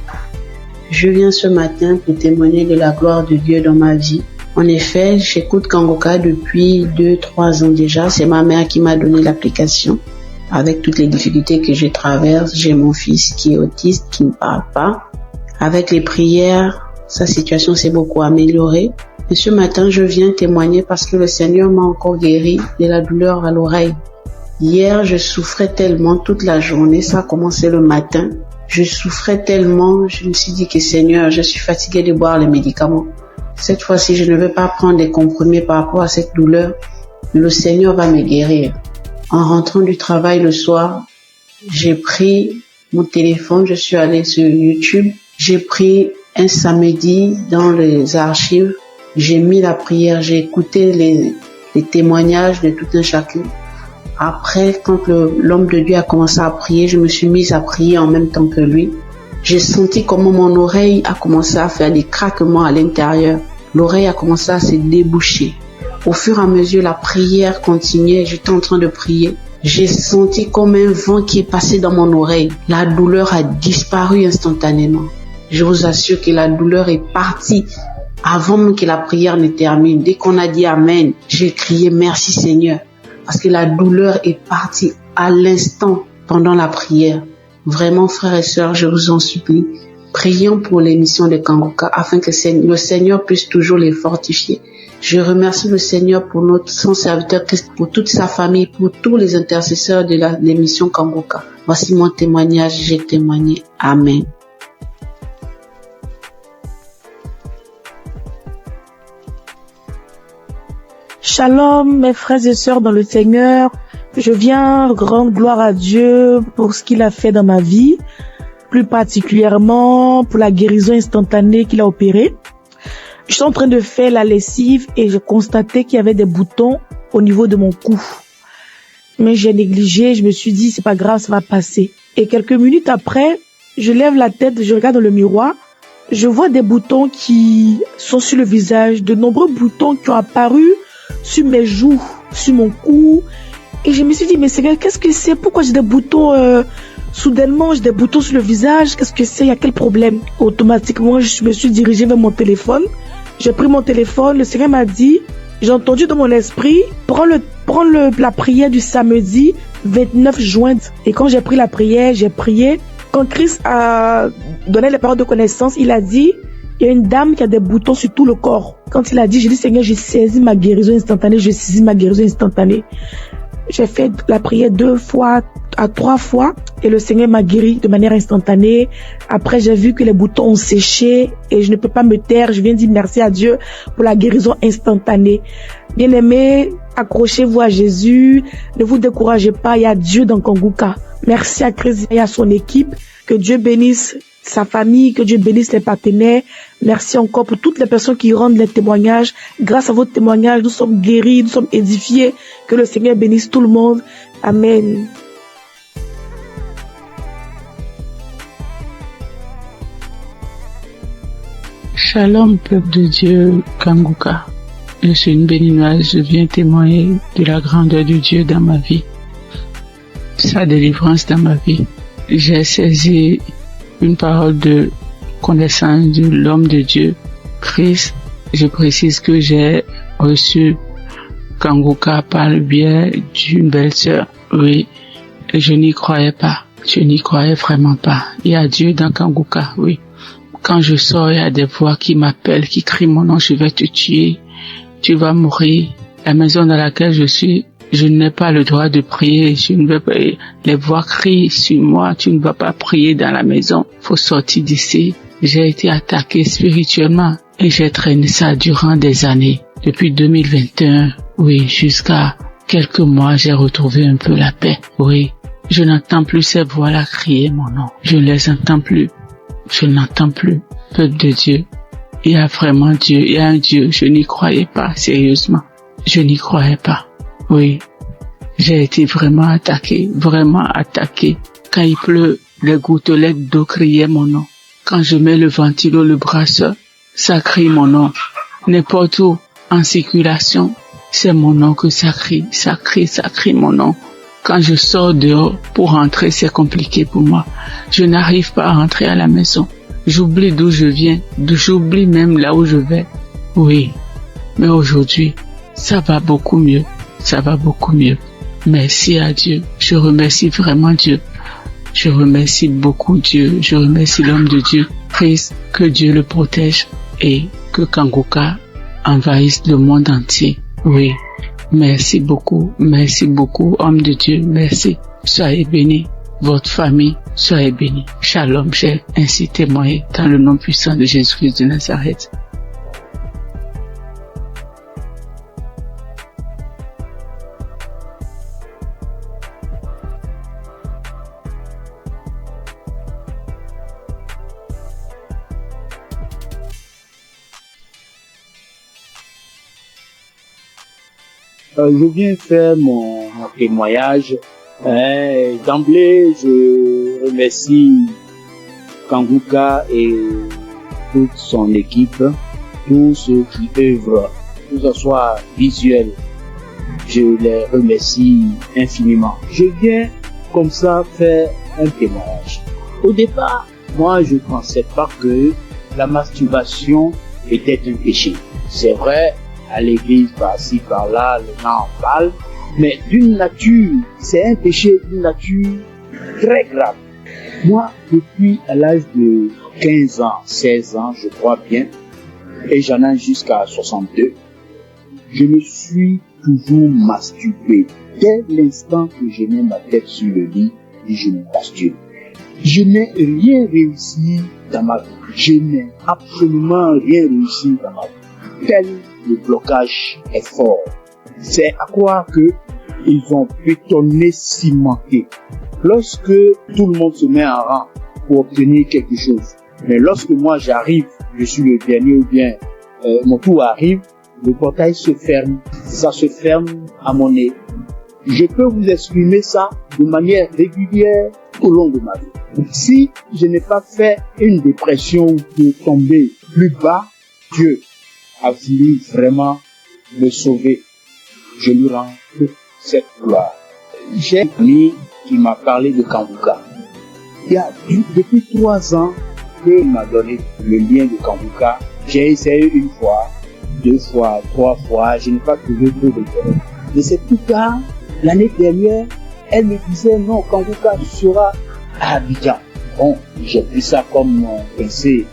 Je viens ce matin pour témoigner de la gloire de Dieu dans ma vie. En effet, j'écoute Kangoka depuis 2-3 ans déjà. C'est ma mère qui m'a donné l'application. Avec toutes les difficultés que je traverse, j'ai mon fils qui est autiste, qui ne parle pas. Avec les prières, sa situation s'est beaucoup améliorée. Et ce matin, je viens témoigner parce que le Seigneur m'a encore guéri de la douleur à l'oreille. Hier, je souffrais tellement toute la journée, ça a commencé le matin. Je souffrais tellement, je me suis dit que Seigneur, je suis fatiguée de boire les médicaments. Cette fois-ci, je ne vais pas prendre des comprimés par rapport à cette douleur. Le Seigneur va me guérir. En rentrant du travail le soir, j'ai pris mon téléphone, je suis allée sur YouTube. J'ai pris un samedi dans les archives. J'ai mis la prière, j'ai écouté les témoignages de tout un chacun. Après, quand l'homme de Dieu a commencé à prier, je me suis mise à prier en même temps que lui. J'ai senti comment mon oreille a commencé à faire des craquements à l'intérieur. L'oreille a commencé à se déboucher. Au fur et à mesure, la prière continuait. J'étais en train de prier. J'ai senti comme un vent qui est passé dans mon oreille. La douleur a disparu instantanément. Je vous assure que la douleur est partie avant même que la prière ne termine. Dès qu'on a dit Amen, j'ai crié merci Seigneur. Parce que la douleur est partie à l'instant pendant la prière. Vraiment, frères et sœurs, je vous en supplie, prions pour l'émission de Kanguka afin que le Seigneur puisse toujours les fortifier. Je remercie le Seigneur pour son serviteur Christ, pour toute sa famille, pour tous les intercesseurs de l'émission Kanguka. Voici mon témoignage, j'ai témoigné. Amen. Shalom, mes frères et sœurs dans le Seigneur. Je viens rendre gloire à Dieu pour ce qu'il a fait dans ma vie, plus particulièrement pour la guérison instantanée qu'il a opérée. Je suis en train de faire la lessive et j'ai constaté qu'il y avait des boutons au niveau de mon cou. Mais j'ai négligé, je me suis dit c'est pas grave, ça va passer. Et quelques minutes après, je lève la tête, je regarde dans le miroir, je vois des boutons qui sont sur le visage, de nombreux boutons qui ont apparu sur mes joues, sur mon cou. Et je me suis dit, mais Seigneur, qu'est-ce que c'est? Pourquoi j'ai des boutons soudainement, j'ai des boutons sur le visage? Qu'est-ce que c'est? Il y a quel problème? Automatiquement, je me suis dirigée vers mon téléphone. J'ai pris mon téléphone. Le Seigneur m'a dit, j'ai entendu dans mon esprit, prends la prière du samedi 29 juin. Et quand j'ai pris la prière, j'ai prié. Quand Christ a donné les paroles de connaissance, il a dit, il y a une dame qui a des boutons sur tout le corps. Quand il a dit, j'ai dit, Seigneur, j'ai saisi ma guérison instantanée, j'ai saisi ma guérison instantanée. J'ai fait la prière 2 fois à 3 fois et le Seigneur m'a guéri de manière instantanée. Après, j'ai vu que les boutons ont séché et je ne peux pas me taire. Je viens dire merci à Dieu pour la guérison instantanée. Bien-aimés, accrochez-vous à Jésus. Ne vous découragez pas. Il y a Dieu dans Kanguka. Merci à Christ et à son équipe. Que Dieu bénisse sa famille, que Dieu bénisse les partenaires. Merci encore pour toutes les personnes qui rendent les témoignages. Grâce à votre témoignage, nous sommes guéris, nous sommes édifiés. Que le Seigneur bénisse tout le monde. Amen. Shalom, peuple de Dieu, Kanguka. Je suis une béninoise, je viens témoigner de la grandeur de Dieu dans ma vie, sa délivrance dans ma vie. J'ai saisi une parole de connaissance de l'homme de Dieu, Christ. Je précise que j'ai reçu Kanguka par le biais d'une belle-sœur. Oui, je n'y croyais pas. Je n'y croyais vraiment pas. Il y a Dieu dans Kanguka, oui. Quand je sors, il y a des voix qui m'appellent, qui crient mon nom, je vais te tuer, tu vas mourir. La maison dans laquelle je suis, je n'ai pas le droit de prier, je ne veux pas, les voix crient sur moi, tu ne vas pas prier dans la maison, faut sortir d'ici. J'ai été attaqué spirituellement et j'ai traîné ça durant des années. Depuis 2021, oui, jusqu'à quelques mois, j'ai retrouvé un peu la paix. Oui, je n'entends plus ces voix-là crier mon nom, je ne les entends plus. Je n'entends plus. Peuple de Dieu, il y a vraiment Dieu, il y a un Dieu. Je n'y croyais pas, sérieusement. Je n'y croyais pas. Oui, j'ai été vraiment attaqué. Quand il pleut, les gouttelettes d'eau criaient mon nom. Quand je mets le ventilo, le brasseur, ça crie mon nom. N'importe où, en circulation, c'est mon nom que ça crie mon nom. Quand je sors dehors pour rentrer, c'est compliqué pour moi. Je n'arrive pas à rentrer à la maison. J'oublie d'où je viens, j'oublie même là où je vais. Oui, mais aujourd'hui, ça va beaucoup mieux. Merci à Dieu. Je remercie vraiment Dieu. Je remercie beaucoup Dieu. Je remercie l'homme de Dieu. Christ, que Dieu le protège et que Kanguka envahisse le monde entier. Oui. Merci beaucoup, homme de Dieu, merci. Soyez bénis, votre famille, soyez bénis. Shalom, j'ai ainsi témoigné dans le nom puissant de Jésus-Christ de Nazareth. Je viens faire mon témoignage. D'emblée, je remercie Kanguka et toute son équipe, tous ceux qui œuvrent, que ce soit visuel. Je les remercie infiniment. Je viens comme ça faire un témoignage. Au départ, moi, je ne pensais pas que la masturbation était un péché. C'est vrai, à l'église, par-ci, par-là, les gens en parlent, mais d'une nature, c'est un péché d'une nature très grave. Moi, depuis à l'âge de 15 ans, 16 ans, je crois bien, et j'en ai jusqu'à 62, je me suis toujours masturbé. Dès l'instant que je mets ma tête sur le lit, je me masturbe. Je n'ai rien réussi dans ma vie. Je n'ai absolument rien réussi dans ma vie. Tel le blocage est fort. C'est à croire que ils ont bétonné, cimenté. Lorsque tout le monde se met en rang pour obtenir quelque chose, mais lorsque moi j'arrive, je suis le dernier ou bien mon tour arrive, le portail se ferme. Ça se ferme à mon nez. Je peux vous exprimer ça de manière régulière au long de ma vie. Si je n'ai pas fait une dépression ou de tomber plus bas, Dieu a voulu vraiment me sauver. Je lui rends toute cette gloire. J'ai un ami qui m'a parlé de Kanguka. Il y a depuis 3 ans qu'il m'a donné le lien de Kanguka. J'ai essayé une fois, 2 fois, 3 fois, je n'ai pas trouvé de l'intérêt. Mais c'est plus tard, l'année dernière, elle me disait non, Kanguka sera à Abidjan. Bon, j'ai pris ça comme mon pensée,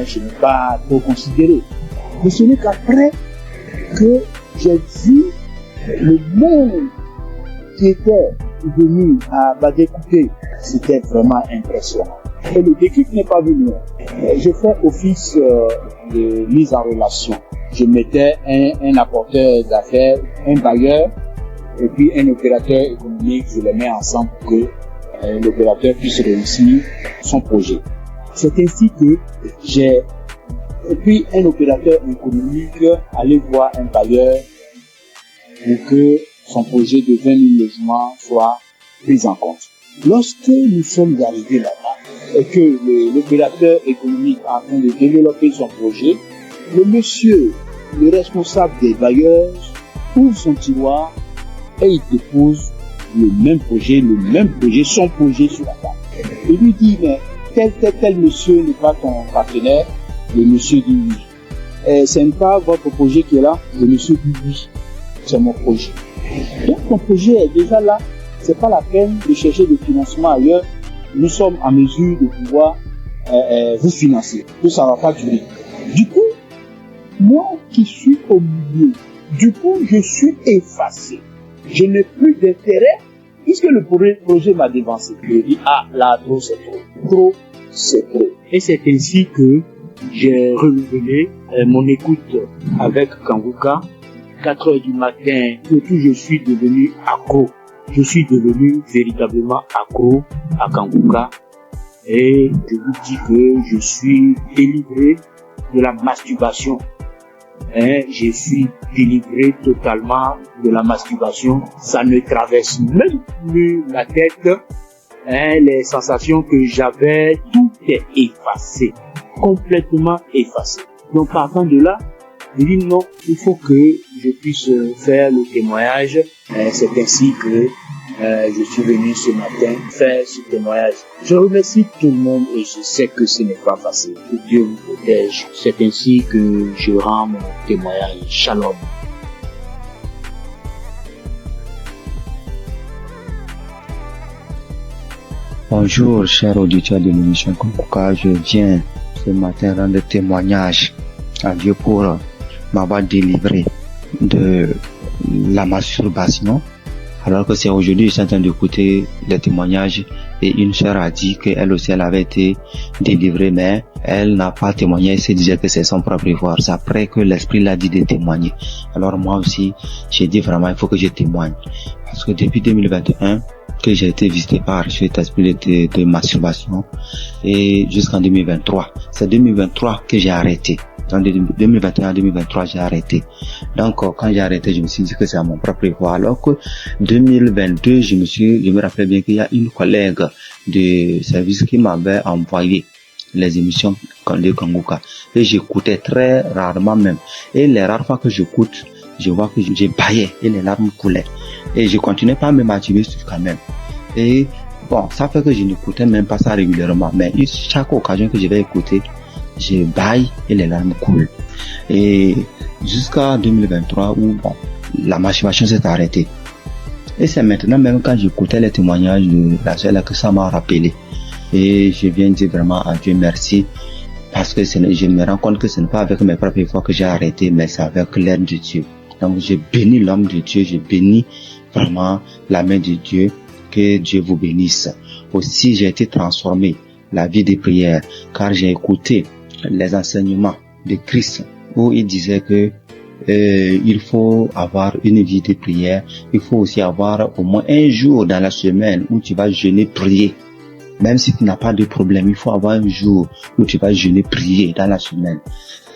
je n'ai pas trop considéré. Mais ce n'est qu'après que j'ai vu le monde qui était venu à Badécoupé, c'était vraiment impressionnant. Et le déclic n'est pas venu. J'ai fait office de mise en relation. Je mettais un apporteur d'affaires, un bailleur, et puis un opérateur économique, je les mets ensemble pour que l'opérateur puisse réussir son projet. C'est ainsi que j'ai, et puis un opérateur économique allait voir un bailleur pour que son projet de 20 000 logements soit pris en compte. Lorsque nous sommes arrivés là-bas et que l'opérateur économique est en train de développer son projet, le monsieur, le responsable des bailleurs, ouvre son tiroir et il dépose le même projet, son projet sur la table. Il lui dit, mais tel monsieur n'est pas ton partenaire. Le monsieur dit oui. Ce n'est pas votre projet qui est là. Le monsieur dit oui. C'est mon projet. Donc mon projet est déjà là. C'est pas la peine de chercher des financements ailleurs. Nous sommes en mesure de pouvoir vous financer. Tout ça va pas durer. Du coup, moi qui suis au milieu, je suis effacé. Je n'ai plus d'intérêt puisque le projet m'a dévancé. Je dis, là, trop, c'est trop. Trop, c'est trop. Et c'est ainsi que j'ai renouvelé mon écoute avec Kanguka. 4 heures du matin, surtout je suis devenu accro. Je suis devenu véritablement accro à Kanguka. Et je vous dis que je suis délivré de la masturbation. Je suis délivré totalement de la masturbation. Ça ne traverse même plus la tête. Les sensations que j'avais, tout est effacé. Complètement effacé. Donc partant de là, je dis non, il faut que je puisse faire le témoignage. C'est ainsi que je suis venu ce matin faire ce témoignage. Je remercie tout le monde et je sais que ce n'est pas facile. Que Dieu vous protège. C'est ainsi que je rends mon témoignage. Shalom. Bonjour, chers auditeurs de l'émission Kanguka. Je viens ce matin rendre témoignage à Dieu pour m'avoir délivré de la masturbation. Alors que c'est aujourd'hui, je suis en train d'écouter les témoignages et une sœur a dit qu'elle aussi, elle avait été délivrée, mais elle n'a pas témoigné, elle se disait que c'est son propre effort. C'est après que l'Esprit l'a dit de témoigner. Alors moi aussi, j'ai dit vraiment, il faut que je témoigne. Parce que depuis 2021, que j'ai été visité par cet esprit de masturbation et jusqu'en 2023. C'est 2023 que j'ai arrêté. En 2021, 2023, j'ai arrêté. Donc, quand j'ai arrêté, je me suis dit que c'est à mon propre choix. Alors que 2022, je me rappelle bien qu'il y a une collègue de service qui m'avait envoyé les émissions de Kanguka. Et j'écoutais très rarement même. Et les rares fois que j'écoute, je vois que j'ai baillé et les larmes coulaient. Et je continuais pas à me masturber quand même. Et bon, ça fait que je n'écoutais même pas ça régulièrement. Mais chaque occasion que je vais écouter, je baille et les larmes coulent. Et jusqu'à 2023 où bon, la masturbation s'est arrêtée. Et c'est maintenant même quand j'écoutais les témoignages de la soeur que ça m'a rappelé. Et je viens dire vraiment à Dieu merci. Parce que je me rends compte que ce n'est pas avec mes propres efforts que j'ai arrêté, mais c'est avec l'aide de Dieu. Donc je bénis l'homme de Dieu, je bénis vraiment la main de Dieu. Que Dieu vous bénisse. Aussi, j'ai été transformé la vie des prières, car j'ai écouté les enseignements de Christ où il disait que il faut avoir une vie de prière. Il faut aussi avoir au moins un jour dans la semaine où tu vas jeûner, prier. Même si tu n'as pas de problème, il faut avoir un jour où tu vas jeûner, prier dans la semaine.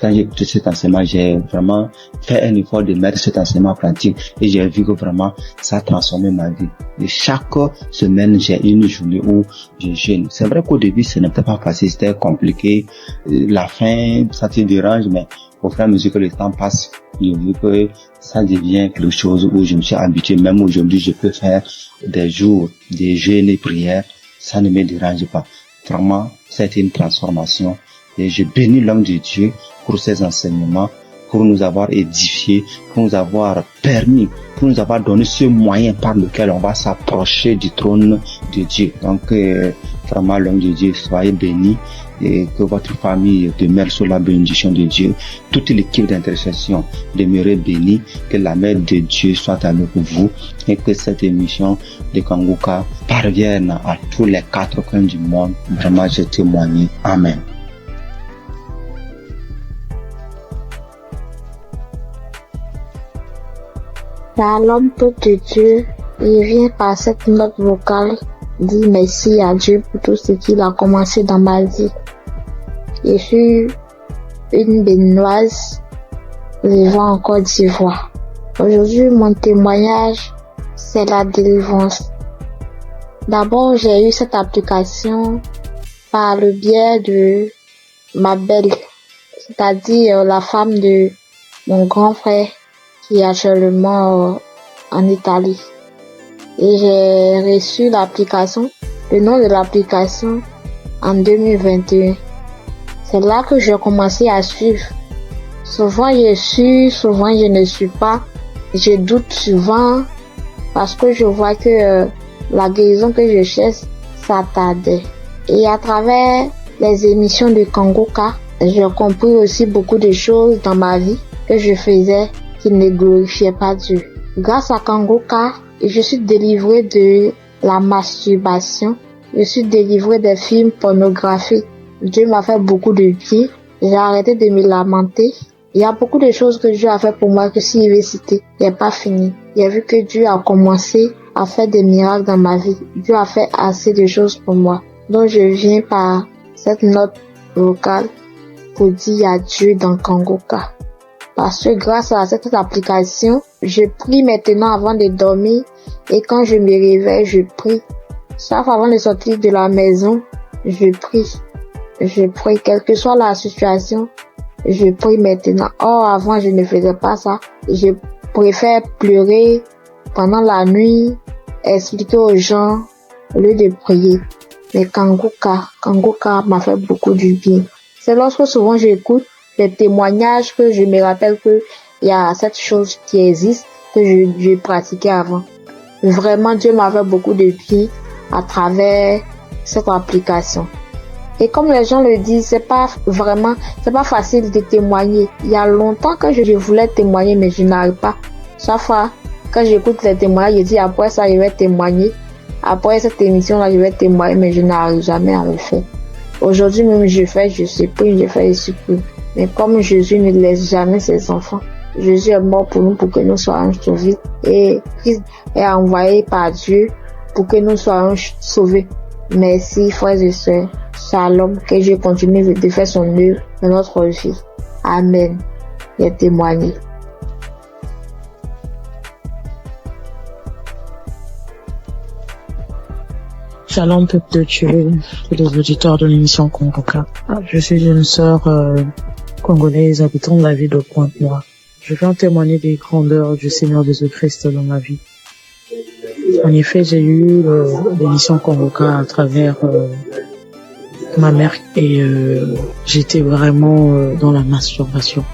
Quand j'ai écouté cet enseignement, j'ai vraiment fait un effort de mettre cet enseignement en pratique et j'ai vu que vraiment ça a transformé ma vie. Et chaque semaine, j'ai une journée où je jeûne. C'est vrai qu'au début, ce n'était pas facile, c'était compliqué. La faim, ça te dérange, mais au fur et à mesure que le temps passe, j'ai vu que ça devient quelque chose où je me suis habitué. Même aujourd'hui, je peux faire des jours de jeûne et prière. Ça ne me dérange pas. Vraiment, ça a été une transformation. Et je bénis l'homme de Dieu pour ses enseignements, pour nous avoir édifiés, pour nous avoir permis, pour nous avoir donné ce moyen par lequel on va s'approcher du trône de Dieu. Donc, vraiment, l'homme de Dieu, soyez bénis et que votre famille demeure sous la bénédiction de Dieu. Toute l'équipe d'intercession demeure bénie, que la main de Dieu soit avec vous et que cette émission de Kanguka parvienne à tous les 4 coins du monde. Vraiment, je témoigne. Amen. L'homme peuple de Dieu, il vient par cette note vocale dire merci à Dieu pour tout ce qu'il a commencé dans ma vie. Je suis une Béninoise vivant en Côte d'Ivoire. Aujourd'hui, mon témoignage, c'est la délivrance. D'abord, j'ai eu cette application par le biais de ma belle, c'est-à-dire la femme de mon grand frère qui est actuellement en Italie. Et j'ai reçu l'application, le nom de l'application en 2021. C'est là que j'ai commencé à suivre. Souvent je suis, souvent je ne suis pas. Je doute souvent parce que je vois que la guérison que je cherche, ça tardait. Et à travers les émissions de Kanguka, j'ai compris aussi beaucoup de choses dans ma vie que je faisais qui ne glorifiaient pas Dieu. Grâce à Kanguka, je suis délivrée de la masturbation. Je suis délivrée des films pornographiques. Dieu m'a fait beaucoup de bien. J'ai arrêté de me lamenter. Il y a beaucoup de choses que Dieu a fait pour moi que si je vais citer, il n'est pas fini. J'ai vu que Dieu a commencé à faire des miracles dans ma vie. Dieu a fait assez de choses pour moi. Donc je viens par cette note vocale pour dire adieu dans Kanguka. Parce que grâce à cette application, je prie maintenant avant de dormir et quand je me réveille, je prie. Chaque fois avant de sortir de la maison, je prie. Je prie, quelle que soit la situation, je prie maintenant. Or, avant, je ne faisais pas ça. Je préfère pleurer pendant la nuit, expliquer aux gens au lieu de prier. Mais Kanguka m'a fait beaucoup du bien. C'est lorsque souvent j'écoute les témoignages que je me rappelle que il y a cette chose qui existe que je pratiquais avant. Vraiment, Dieu m'a fait beaucoup de bien à travers cette application. Et comme les gens le disent, c'est pas facile de témoigner. Il y a longtemps que je voulais témoigner, mais je n'arrive pas. Chaque fois, quand j'écoute les témoignages, je dis après ça, je vais témoigner. Après cette émission-là, je vais témoigner, mais je n'arrive jamais à le faire. Aujourd'hui même, je supplie, je fais, je supplie. Mais comme Jésus ne laisse jamais ses enfants, Jésus est mort pour nous pour que nous soyons sauvés. Et Christ est envoyé par Dieu pour que nous soyons sauvés. Merci, frères et sœurs. Shalom, que Dieu continue de faire son œuvre dans notre vie. Amen. Il a témoigné. Shalom, peuple de Dieu, et les auditeurs de l'émission Congoka. Je suis une sœur congolaise habitant la ville de Pointe-Noire. Je viens témoigner des grandeurs du Seigneur Jésus-Christ dans ma vie. En effet, j'ai eu l'émission Congoka à travers ma mère et j'étais vraiment dans la masturbation.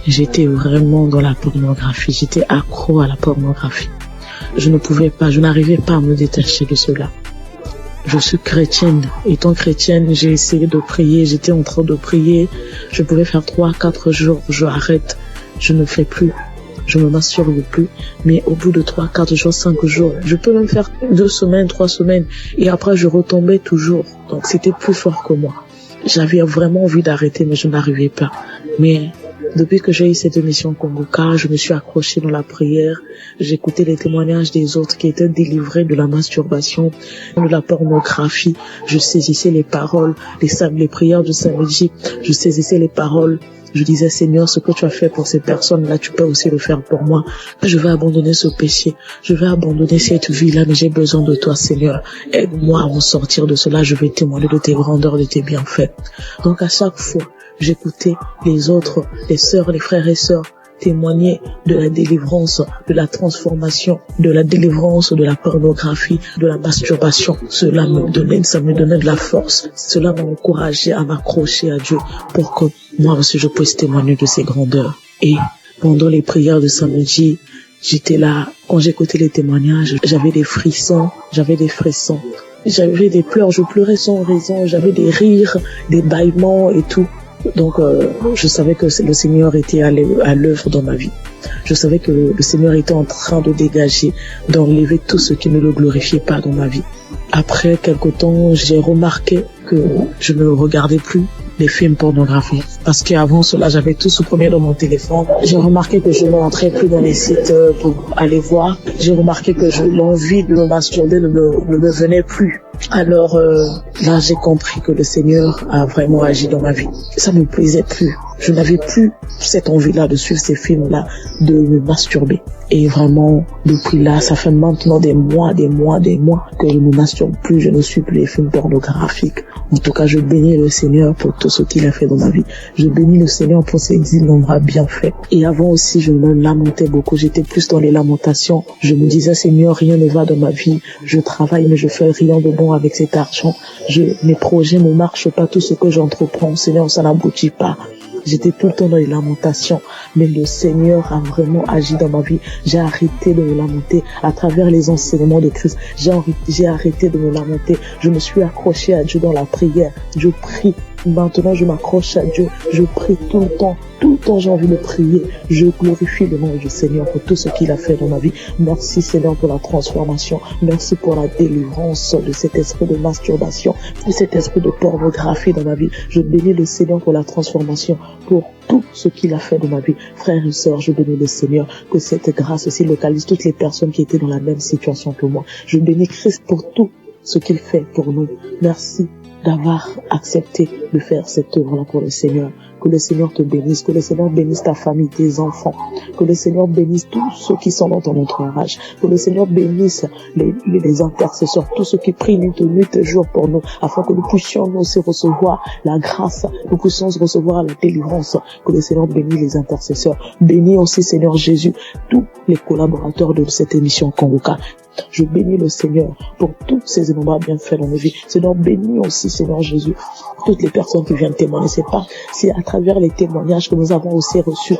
J'étais vraiment dans la pornographie. J'étais accro à la pornographie. Je n'arrivais pas à me détacher de cela. Je suis chrétienne. Étant chrétienne, j'ai essayé de prier. J'étais en train de prier. Je pouvais faire 3-4 jours. Je arrête. Je ne fais plus. Je me masturbe plus. Mais au bout de 3-4 jours, 5 jours, je peux même faire 2 semaines, 3 semaines. Et après, je retombais toujours. Donc, c'était plus fort que moi. J'avais vraiment envie d'arrêter, mais je n'arrivais pas. Mais depuis que j'ai eu cette émission Congoka, je me suis accrochée dans la prière. J'écoutais les témoignages des autres qui étaient délivrés de la masturbation, de la pornographie. Je saisissais les paroles, les prières du samedi. Je saisissais les paroles. Je disais, Seigneur, ce que tu as fait pour ces personnes-là, tu peux aussi le faire pour moi. Je vais abandonner ce péché. Je vais abandonner cette vie-là, mais j'ai besoin de toi, Seigneur. Aide-moi à m'en sortir de cela. Je vais témoigner de tes grandeurs, de tes bienfaits. Donc, à chaque fois, j'écoutais les autres, les sœurs, les frères et sœurs témoigner de la délivrance, de la transformation, de la délivrance de la pornographie, de la masturbation. Cela me donnait de la force. Cela m'a encouragé à m'accrocher à Dieu pour que moi aussi je puisse témoigner de ses grandeurs. Et pendant les prières de samedi, j'étais là. Quand j'écoutais les témoignages, j'avais des frissons. J'avais des pleurs, je pleurais sans raison. J'avais des rires, des bâillements et tout. Donc, je savais que le Seigneur était à l'œuvre dans ma vie. Je savais que le Seigneur était en train de dégager, d'enlever tout ce qui ne le glorifiait pas dans ma vie. Après quelque temps, j'ai remarqué que je ne regardais plus les films pornographiques. Parce qu'avant cela, j'avais tout supprimé dans mon téléphone. J'ai remarqué que je ne rentrais plus dans les sites pour aller voir. J'ai remarqué que l'envie de me masturber ne me venait plus. Alors là, j'ai compris que le Seigneur a vraiment agi dans ma vie. Ça ne me plaisait plus. Je n'avais plus cette envie-là de suivre ces films-là, de me masturber. Et vraiment, depuis là, ça fait maintenant des mois que je ne me masturbe plus, je ne suis plus les films pornographiques. En tout cas, je bénis le Seigneur pour tout ce qu'il a fait dans ma vie. Je bénis le Seigneur pour ses innombrables bienfaits. Et avant aussi, je me lamentais beaucoup. J'étais plus dans les lamentations. Je me disais, Seigneur, rien ne va dans ma vie. Je travaille, mais je fais rien de bon avec cet argent. Mes projets ne marchent pas. Tout ce que j'entreprends, Seigneur, ça n'aboutit pas. J'étais tout le temps dans les lamentations, mais le Seigneur a vraiment agi dans ma vie. J'ai arrêté de me lamenter à travers les enseignements de Christ. J'ai arrêté de me lamenter. Je me suis accroché à Dieu dans la prière. Je prie. Maintenant, je m'accroche à Dieu. Je prie tout le temps. Tout le temps, j'ai envie de prier. Je glorifie le nom du Seigneur pour tout ce qu'il a fait dans ma vie. Merci, Seigneur, pour la transformation. Merci pour la délivrance de cet esprit de masturbation, de cet esprit de pornographie dans ma vie. Je bénis le Seigneur pour la transformation, pour tout ce qu'il a fait dans ma vie. Frères et sœurs, je bénis le Seigneur, que cette grâce aussi localise toutes les personnes qui étaient dans la même situation que moi. Je bénis Christ pour tout ce qu'il fait pour nous. Merci d'avoir accepté de faire cette œuvre-là pour le Seigneur. Que le Seigneur te bénisse, que le Seigneur bénisse ta famille, tes enfants, que le Seigneur bénisse tous ceux qui sont dans ton entourage, que le Seigneur bénisse les intercesseurs, tous ceux qui prient nuit et jour pour nous, afin que nous puissions nous aussi recevoir la grâce, nous puissions recevoir la délivrance. Que le Seigneur bénisse les intercesseurs. Bénis aussi, Seigneur Jésus, tous les collaborateurs de cette émission Congoka. Je bénis le Seigneur pour tous ces innombrables bienfaits dans nos vies. Seigneur, bénis aussi, Seigneur Jésus, toutes les personnes qui viennent témoigner. C'est à travers les témoignages que nous avons aussi reçu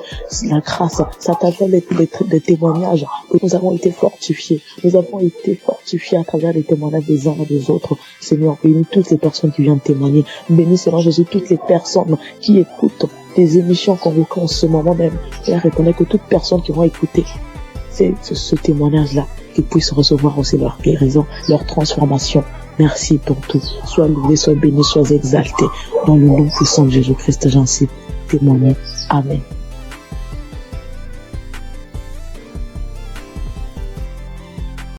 la grâce. C'est à travers les témoignages que nous avons été fortifiés. Nous avons été fortifiés à travers les témoignages des uns et des autres. Seigneur, bénis toutes les personnes qui viennent témoigner. Bénis, Seigneur Jésus, toutes les personnes qui écoutent tes émissions Congoka en ce moment même. Et reconnais que toutes personnes qui vont écouter ce témoignage-là, qu'ils puissent recevoir aussi leur guérison, leur transformation. Merci pour tout. Sois loué, sois béni, sois exalté. Dans le nom puissant de Jésus-Christ, j'en suis témoigné. Amen.